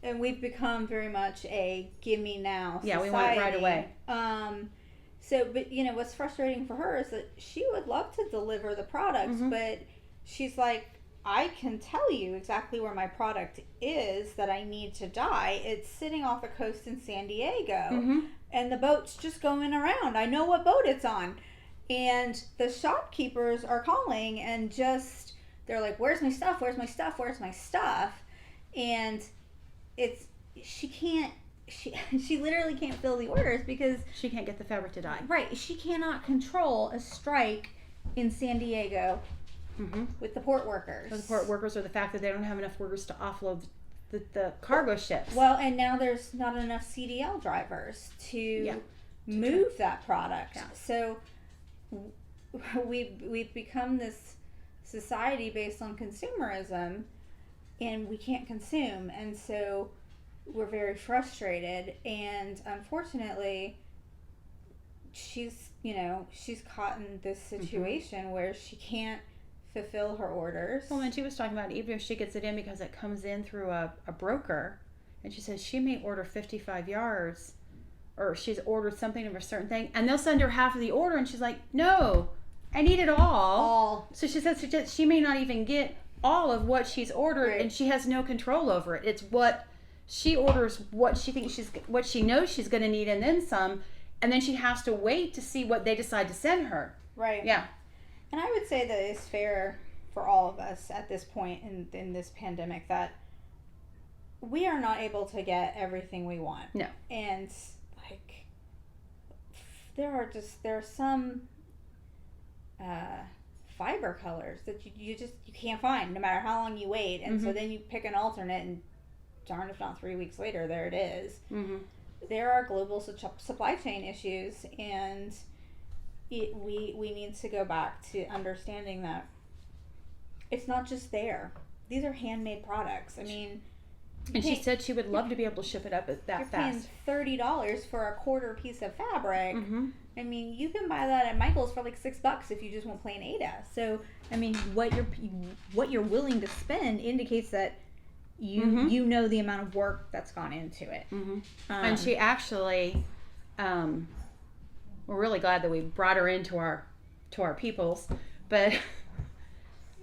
And we've become very much a give me now society. Yeah, we want it right away. But what's frustrating for her is that she would love to deliver the products, but she's like, I can tell you exactly where my product is that I need to dye. It's sitting off the coast in San Diego, and the boat's just going around. I know what boat it's on. And the shopkeepers are calling and they're like, where's my stuff? Where's my stuff? Where's my stuff? And she literally can't fill the orders because she can't get the fabric to dye. Right. She cannot control a strike in San Diego with the port workers. Or the port workers, or the fact that they don't have enough workers to offload the cargo ships. Well, and now there's not enough CDL drivers to move that product. Yeah. So we've become this society based on consumerism, and we can't consume, and so we're very frustrated. And unfortunately, she's caught in this situation where she can't fulfill her orders. Well, and she was talking about even if she gets it in because it comes in through a broker, and she says she may order 55 yards, or she's ordered something of a certain thing, and they'll send her half of the order, and she's like, no, I need it all. So she says she may not even get all of what she's ordered, and she has no control over it. It's what she orders, what she knows she's going to need, and then some, and then she has to wait to see what they decide to send her. Right. Yeah. And I would say that it's fair for all of us at this point in this pandemic that we are not able to get everything we want. No. And like there are some fiber colors that you can't find no matter how long you wait, and so then you pick an alternate, and darn if not 3 weeks later there it is. There are global supply chain issues, and we need to go back to understanding that it's not just there. These are handmade products. I mean, and she said she would love to be able to ship it up that fast. You're paying $30 for a quarter piece of fabric. I mean, you can buy that at Michael's for like $6 if you just want plain Aida. So, I mean, what you're willing to spend indicates that you know the amount of work that's gone into it. And she actually, we're really glad that we brought her into our peoples, but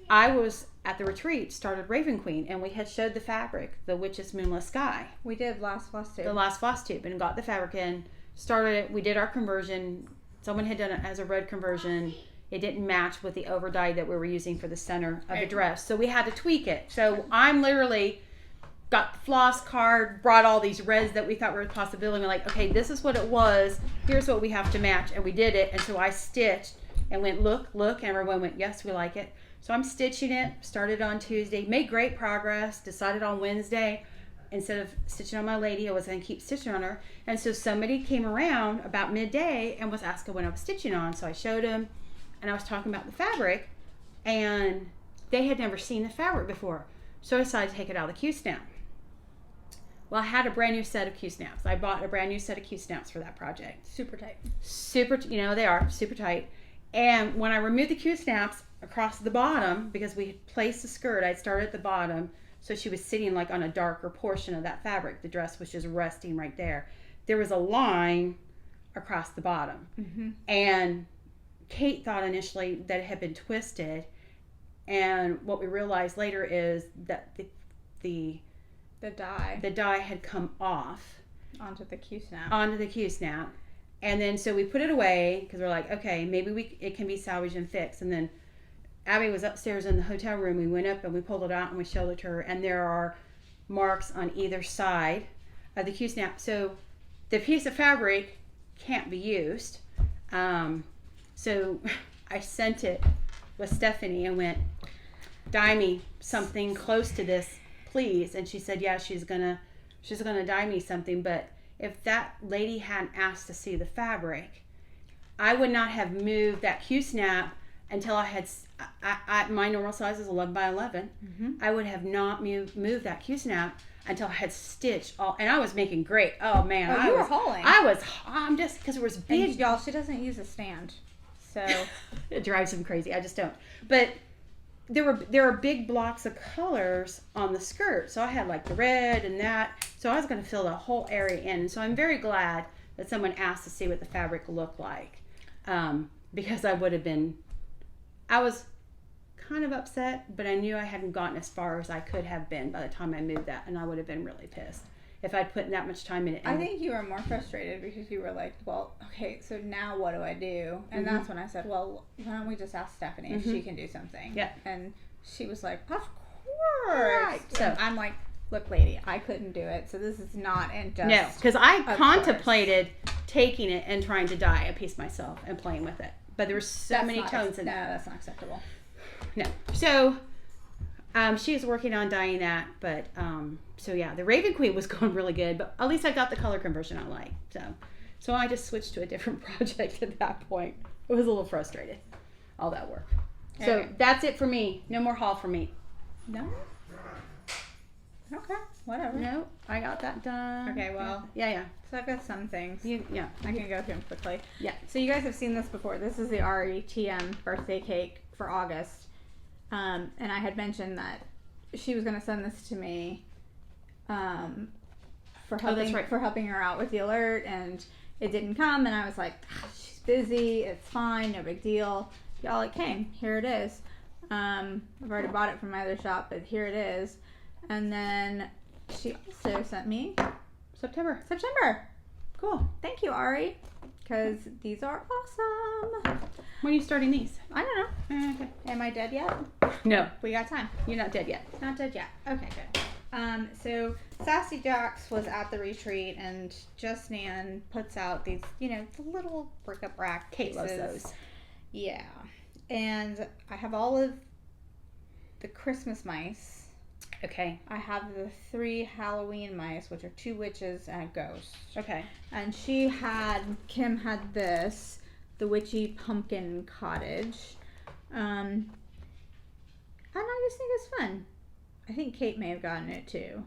I was at the retreat, started Raven Queen, and we had showed the fabric, the Witch's Moonless Sky. We did last Flosstube. The last Flosstube, and got the fabric in, started it. We did our conversion. Someone had done it as a red conversion. It didn't match with the over dye that we were using for the center of the dress, so we had to tweak it. So I'm literally got the floss card, brought all these reds that we thought were a possibility. We're like, okay, this is what it was. Here's what we have to match, and we did it. And so I stitched and went, look, and everyone went, yes, we like it. So I'm stitching it, started on Tuesday, made great progress, decided on Wednesday, instead of stitching on my lady, I was going to keep stitching on her. And so somebody came around about midday and was asking what I was stitching on. So I showed him, and I was talking about the fabric, and they had never seen the fabric before. So I decided to take it out of the Q-snap. Well, I had a brand new set of Q-snaps. I bought a brand new set of Q-snaps for that project. Super tight. They are super tight. And when I removed the Q-snaps across the bottom, because we had placed the skirt, I'd started at the bottom, so she was sitting like on a darker portion of that fabric. The dress was just resting right there. There was a line across the bottom. And Kate thought initially that it had been twisted, and what we realized later is that the dye had come off onto the Q-snap. And then so we put it away because we're like, okay, maybe it can be salvaged and fixed. And then Abby was upstairs in the hotel room. We went up and we pulled it out and we showed it to her, and there are marks on either side of the Q-snap. So the piece of fabric can't be used. So I sent it with Stephanie and went, dye me something close to this, please. And she said, yeah, she's gonna dye me something. But if that lady hadn't asked to see the fabric, I would not have moved that Q-snap until I had, my normal size is 11 by 11. I would have not moved that Q-snap until I had stitched all, and I was making great. Oh man, you were hauling. I'm just, because it was big. And y'all, she doesn't use a stand, so it drives him crazy. I just don't. But there are big blocks of colors on the skirt, so I had like the red and that, so I was going to fill the whole area in. And so I'm very glad that someone asked to see what the fabric looked like, because I was kind of upset, but I knew I hadn't gotten as far as I could have been by the time I moved that, and I would have been really pissed if I'd put that much time in it. I think you were more frustrated because you were like, well, okay, so now what do I do? And that's when I said, well, why don't we just ask Stephanie if she can do something? Yeah. And she was like, of course. Right. So I'm like, look, lady, I couldn't do it, so this is not just. No, because I contemplated taking it and trying to dye a piece myself and playing with it. But there were so many tones in it. No, that's not acceptable. No. So she's working on dyeing that, but so yeah, the Raven Queen was going really good, but at least I got the color conversion I like. So I just switched to a different project at that point. It was a little frustrated, all that work. So Okay. that's it for me. No more haul for me. No. Okay. Whatever. No, I got that done. Okay. Well. Yeah. So I've got some things. Yeah. I can go through them quickly. Yeah. So you guys have seen this before. This is the RETM birthday cake for August. And I had mentioned that she was going to send this to me for helping, that's right. for helping her out with the alert, and it didn't come, and I was like, she's busy, it's fine, no big deal. Y'all, it came. Here it is. I've already bought it from my other shop, but here it is. And then she also sent me September. Cool. Thank you, Ari, because these are awesome. When are you starting these? I don't know. Okay. Am I dead yet? No, We got time. you're not dead yet. Not dead yet. Okay, good. So Sassy Jax was at the retreat, and Just Nan puts out these, the little bric-a-brac Kate cases. loves those. Yeah. And I have all of the Christmas mice. Okay. I have the 3 Halloween mice, which are 2 witches and a ghost. Okay. And Kim had this, the Witchy Pumpkin Cottage. And I just think it's fun. I think Kate may have gotten it too.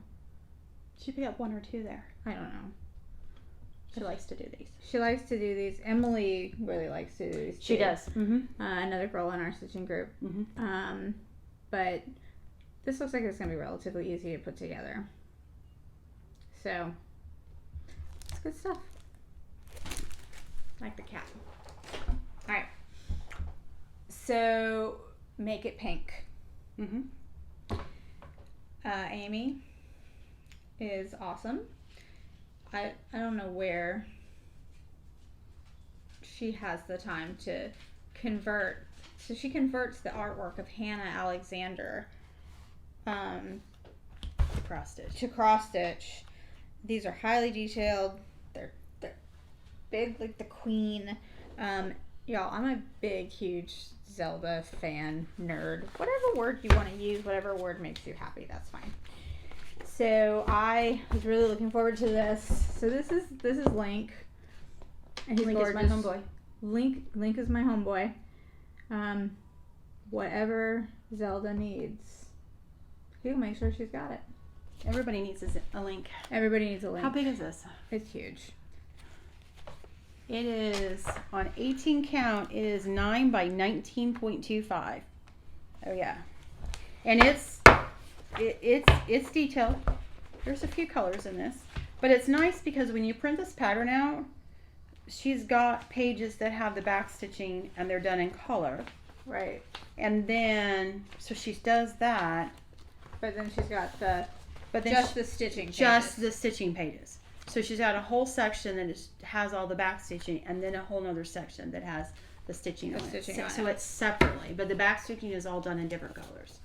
She picked up 1 or 2 there. I don't know. She likes to do these. She likes to do these. Emily really likes to do these. She too. does. Mm-hmm. Another girl in our stitching group. Mm-hmm. But this looks like it's going to be relatively easy to put together. So, it's good stuff. Like the cat. Alright. So, make it pink. Mm-hmm. Amy is awesome. I don't know where she has the time to convert. So she converts the artwork of Hannah Alexander Cross stitch. to cross stitch. These are highly detailed. They're big like the queen. Y'all, I'm a big, huge Zelda fan, nerd. Whatever word you want to use, whatever word makes you happy, that's fine. So I was really looking forward to this. So this is Link. And he's Link gorgeous. is my homeboy. Link is my homeboy. Whatever Zelda needs, he'll make sure she's got it. Everybody needs a link. Everybody needs a Link. How big is this? It's huge. It is, on 18 count, it is 9 by 19.25. Oh yeah. And it's detailed. There's a few colors in this. But it's nice because when you print this pattern out, she's got pages that have the back stitching and they're done in color. Right. And then, so she does that. But then she's got the the stitching pages. Just the stitching pages. So she's got a whole section that has all the back stitching, and then a whole other section that has the stitching on it. So it's separately, but the back stitching is all done in different colors.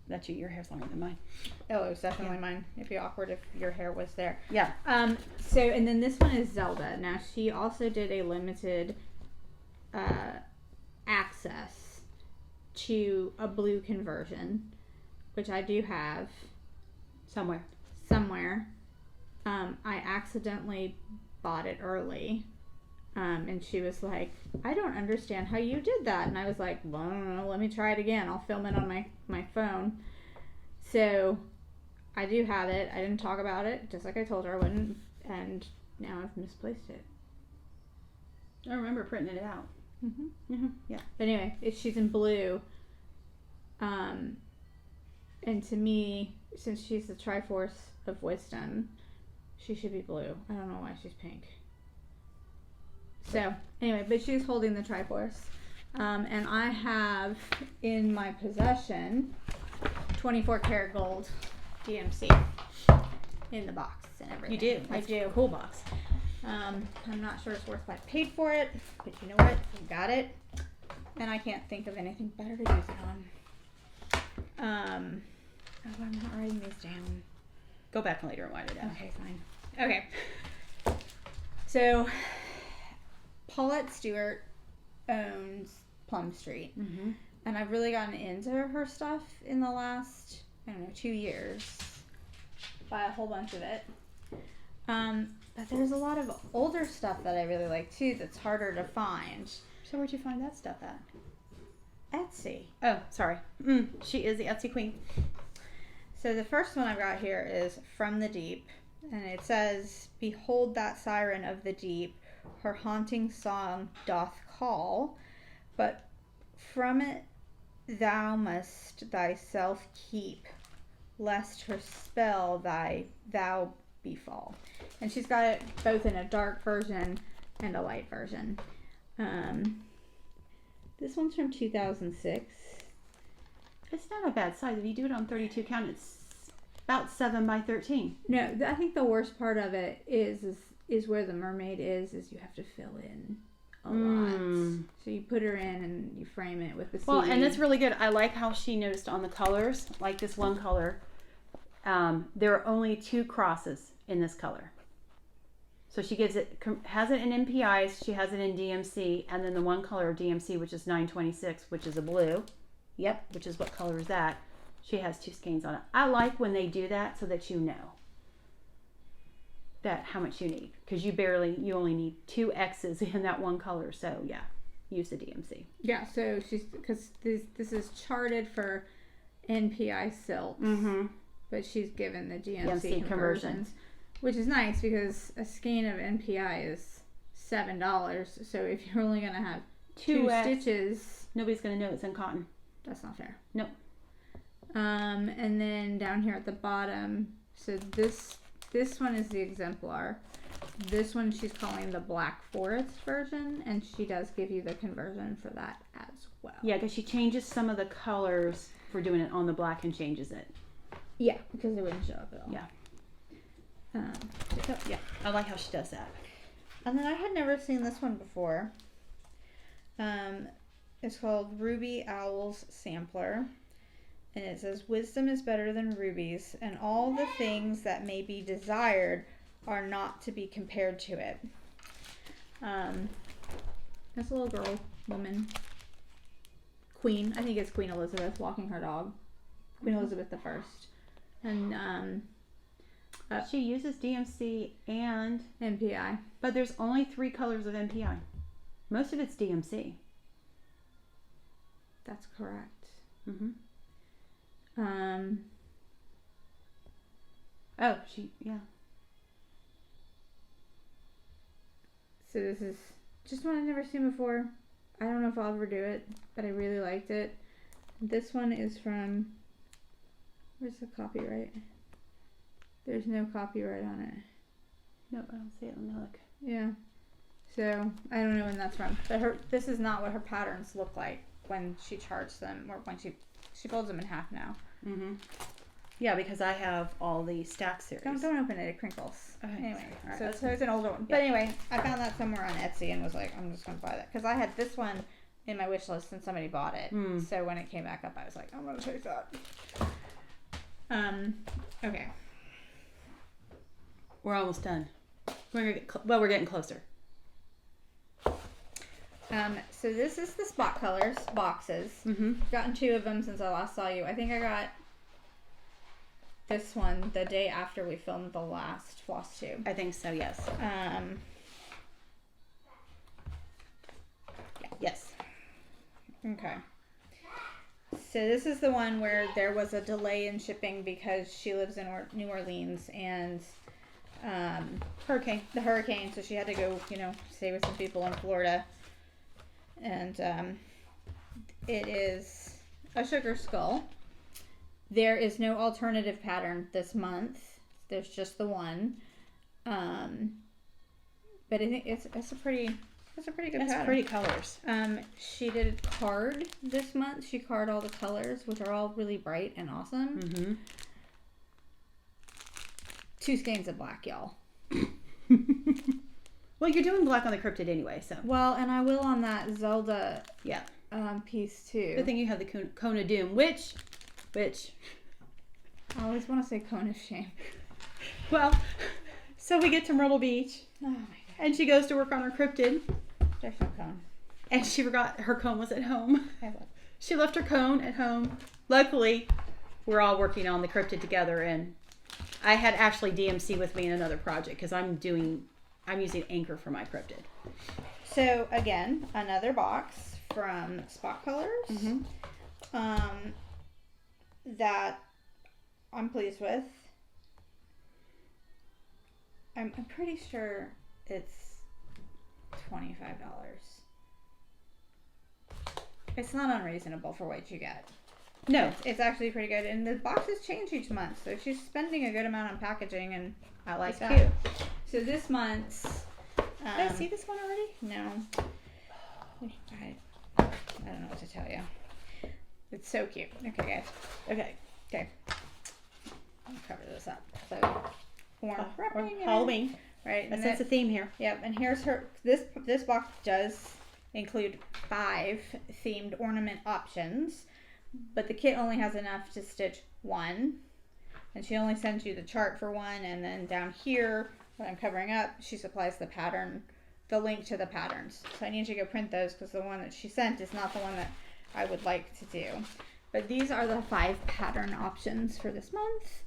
That's you. Your hair's longer than mine. Oh, it was definitely mine. It'd be awkward if your hair was there. Yeah. So, and then this one is Zelda. Now, she also did a limited access to a blue conversion, which I do have somewhere. I accidentally bought it early. And she was like, I don't understand how you did that. And I was like, well, I don't know. Let me try it again. I'll film it on my phone. So I do have it. I didn't talk about it, just like I told her I wouldn't. And now I've misplaced it. I remember printing it out. Mm-hmm. Mm-hmm. Yeah. But anyway, she's in blue. And to me, since she's the Triforce of Wisdom, she should be blue. I don't know why she's pink. So, anyway, but she's holding the Triforce. And I have in my possession 24 karat gold DMC in the box and everything. You do. I do. Cool box. I'm not sure it's worth what I paid for it, but you know what? I got it. And I can't think of anything better to use it on. Oh, I'm not writing these down. Go back later and write it out. Okay, fine. Okay. So, Paulette Stewart owns Plum Street. Mm-hmm. And I've really gotten into her stuff in the last, 2 years. Buy a whole bunch of it. But there's a lot of older stuff that I really like too that's harder to find. So where'd you find that stuff at? Etsy. Oh, sorry. She is the Etsy queen. So the first one I've got here is From the Deep. And it says, "Behold that siren of the deep, her haunting song doth call, but from it thou must thyself keep, lest her spell thou befall." And she's got it both in a dark version and a light version. This one's from 2006. It's not a bad size. If you do it on 32 count, it's about 7 by 13. No, I think the worst part of it is where the mermaid is you have to fill in a lot. So you put her in and you frame it with the sea. Well, and that's really good. I like how she noticed on the colors, like this one color, there are only 2 crosses in this color. So she has it in NPIs, she has it in DMC, and then the one color of DMC, which is 926, which is a blue. Yep, which is what color is that? She has 2 skeins on it. I like when they do that so that you know that how much you need, because you only need 2 X's in that one color. So yeah, use the DMC. Yeah, so because this is charted for NPI silks, but she's given the DMC conversions, which is nice because a skein of NPI is $7. So if you're only gonna have 2 stitches, nobody's gonna know it's in cotton. That's not fair. Nope. And then down here at the bottom, so this one is the exemplar. This one she's calling the Black Forest version, and she does give you the conversion for that as well. Yeah, because she changes some of the colors for doing it on the black and changes it. Yeah, because it wouldn't show up at all. Yeah. So, yeah, I like how she does that. And then I had never seen this one before. It's called Ruby Owl's Sampler. And it says, "Wisdom is better than rubies, and all the things that may be desired are not to be compared to it." This little girl, woman, queen, I think it's Queen Elizabeth walking her dog. Queen Elizabeth the First. And she uses DMC and NPI. But there's only 3 colors of NPI. Most of it's DMC. That's correct. Oh, yeah. So this is just one I've never seen before. I don't know if I'll ever do it, but I really liked it. This one is from, where's the copyright? There's no copyright on it. No, I don't see it. Let me look. Yeah. So I don't know when that's from. But this is not what her patterns look like when she charts them, or when she folds them in half now. Yeah, because I have all the stack series. Don't open it. It crinkles. Okay. Anyway, right, so it's an older one. Yeah. But anyway, I found that somewhere on Etsy and was like, I'm just gonna buy that because I had this one in my wish list and somebody bought it. So when it came back up, I was like, I'm gonna take that. Okay. We're almost done. We're getting closer. So this is the Spot Colors boxes. I've gotten 2 of them since I last saw you. I think I got this one the day after we filmed the last Flosstube. I think so, yes. Yes. Okay. So this is the one where there was a delay in shipping because she lives in New Orleans and the hurricane, so she had to go, stay with some people in Florida. And it is a sugar skull. There is no alternative pattern this month. There's just the one. But I think it's a pretty good pattern. It's pretty colors. She did card this month. She card all the colors, which are all really bright and awesome. 2 skeins of black, y'all. Well, you're doing black on the cryptid anyway, so. Well, and I will on that Zelda yeah piece too. Good thing you have the Cone of Doom, which I always want to say Cone of Shame. Well, so we get to Myrtle Beach, oh my God. and she goes to work on her cryptid. There's no cone. and she forgot her cone was at home. I love She left her cone at home. Luckily, we're all working on the cryptid together, and I had actually DMC with me in another project because I'm using Anchor for my cryptid. So again, another box from Spot Colors that I'm pleased with. I'm pretty sure it's $25. It's not unreasonable for what you get. No. It's actually pretty good. And the boxes change each month. So she's spending a good amount on packaging, and I like that. Cute. So this month's... Did I see this one already? No. I don't know what to tell you. It's so cute. Okay, guys. Okay. I'll cover this up. So, wrapping Halloween. Right. And that's a theme here. Yep. And here's her. This box does include 5 themed ornament options, but the kit only has enough to stitch 1, and she only sends you the chart for 1, and then down here, what I'm covering up, she supplies the pattern, the link to the patterns. So I need you to go print those because the one that she sent is not the one that I would like to do. But these are the 5 pattern options for this month.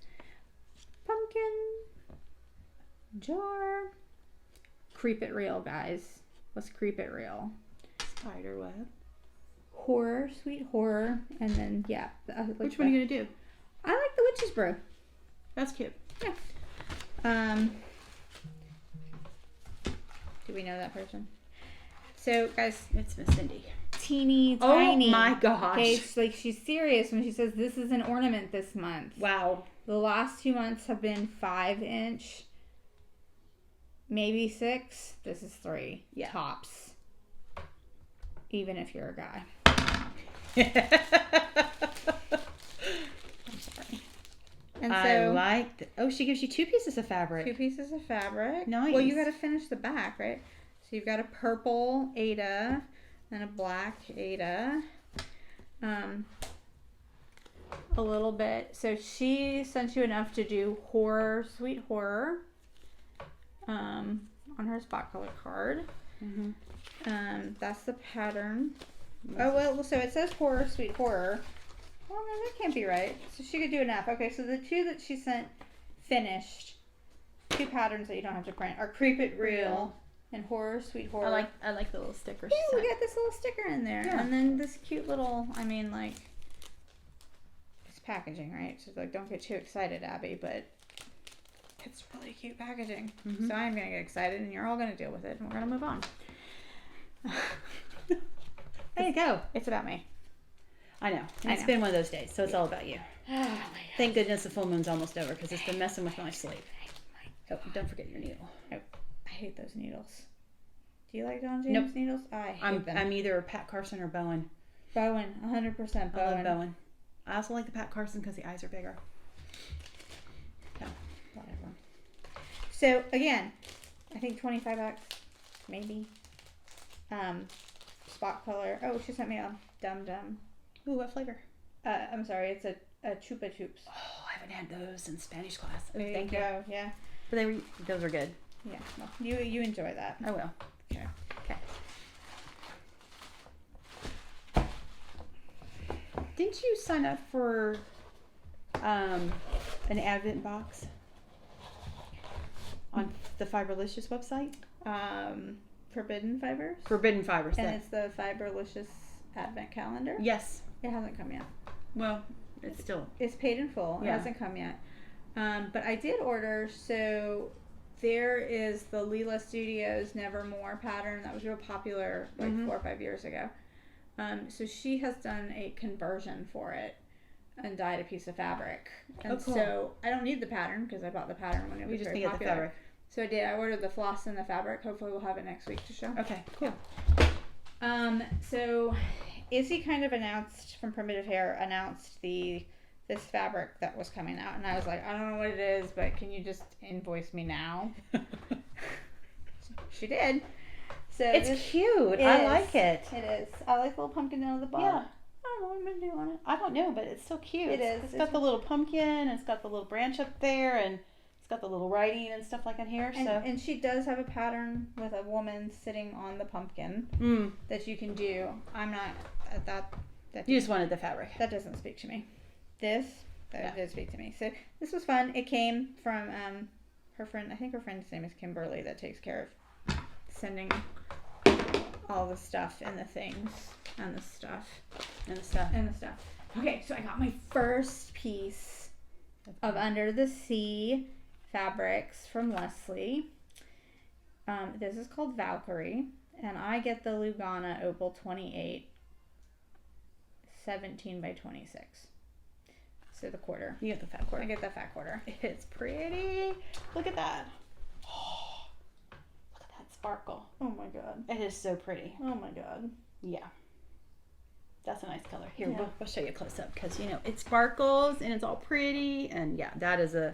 Pumpkin, jar, creep it real, guys. Let's creep it real. Spider web. Horror, sweet horror, and then Which one are you gonna do? I like the witch's brew. That's cute. Yeah. Do we know that person? So, guys, It's Miss Cindy. teeny tiny. Oh my gosh. Okay, she's serious when she says this is an ornament this month. Wow. The last 2 months have been 5-inch, maybe 6. This is 3 tops. Even if you're a guy. I'm sorry. And so she gives you 2 pieces of fabric. 2 pieces of fabric. Nice. Well, you got to finish the back, right? So you've got a purple Ada and a black Ada. A little bit. So she sent you enough to do horror, sweet horror, on her spot color card. That's the pattern. Oh, well, so it says horror, sweet horror. Well, no, that can't be right. So she could do enough. Okay, so the 2 that she sent finished, 2 patterns that you don't have to print, are Creep It Real and Horror, Sweet Horror. I like the little sticker. Yeah, we got this little sticker in there. Yeah. And then this cute little, it's packaging, right? So, don't get too excited, Abby, but it's really cute packaging. So I'm going to get excited, and you're all going to deal with it, and we're going to move on. There you go. It's about me. I know. It's been one of those days, so it's all about you. Oh, my God. Thank goodness the full moon's almost over because it's been messing with my sleep. Oh, don't forget your needle. I hate those needles. Do you like Don James needles? I hate them. I'm either Pat Carson or Bowen. Bowen, 100% Bowen. I love Bowen. I also like the Pat Carson because the eyes are bigger. No, Whatever. So again, I think $25, maybe. Spot color. Oh, she sent me a Dum Dum. Ooh, what flavor? I'm sorry, it's a Chupa Chups. Oh, I haven't had those in Spanish class. Oh, There thank you you. go. Yeah. But those are good. Yeah. Well, you enjoy that. I will. Okay. Didn't you sign up for an Advent box on the Fiberlicious website? Forbidden Fibers. Forbidden Fibers. And it's the Fiberlicious Advent Calendar. Yes. It hasn't come yet. Well, it's paid in full. Yeah. It hasn't come yet. But I did order, so there is the Leela Studios Nevermore pattern that was real popular 4 or 5 years ago. So she has done a conversion for it and dyed a piece of fabric. And cool. so I don't need the pattern because I bought the pattern when it was very popular. The fabric. So I did. I ordered the floss and the fabric. Hopefully we'll have it next week to show. Okay, cool. Yeah. So Izzy kind of from Primitive Hair announced this fabric that was coming out, and I was like, I don't know what it is, but can you just invoice me now? She did. So It's cute. I like it. It is. I like the little pumpkin down at the bottom. Yeah. I don't know what I'm gonna do on it. I don't know, but it's still cute. It is. It's got the little pumpkin, and it's got the little branch up there, and it's got the little writing and stuff like in here. And she does have a pattern with a woman sitting on the pumpkin that you can do. I'm not at that. You just wanted the fabric. That doesn't speak to me. That did speak to me. So this was fun. It came from her friend. I think her friend's name is Kimberly, that takes care of sending all the stuff and the things and the stuff. Okay, so I got my first piece of Under the Sea fabrics from Leslie. This is called Valkyrie, and I get the Lugana Opal 28, 17 by 26. So the quarter. You get the fat quarter. I get the fat quarter. It's pretty. Look at that. Oh, look at that sparkle. Oh my god. It is so pretty. Oh my god. Yeah. That's a nice color. Here, Yeah. we'll show you close up because, you know, it sparkles and it's all pretty. And yeah, that is a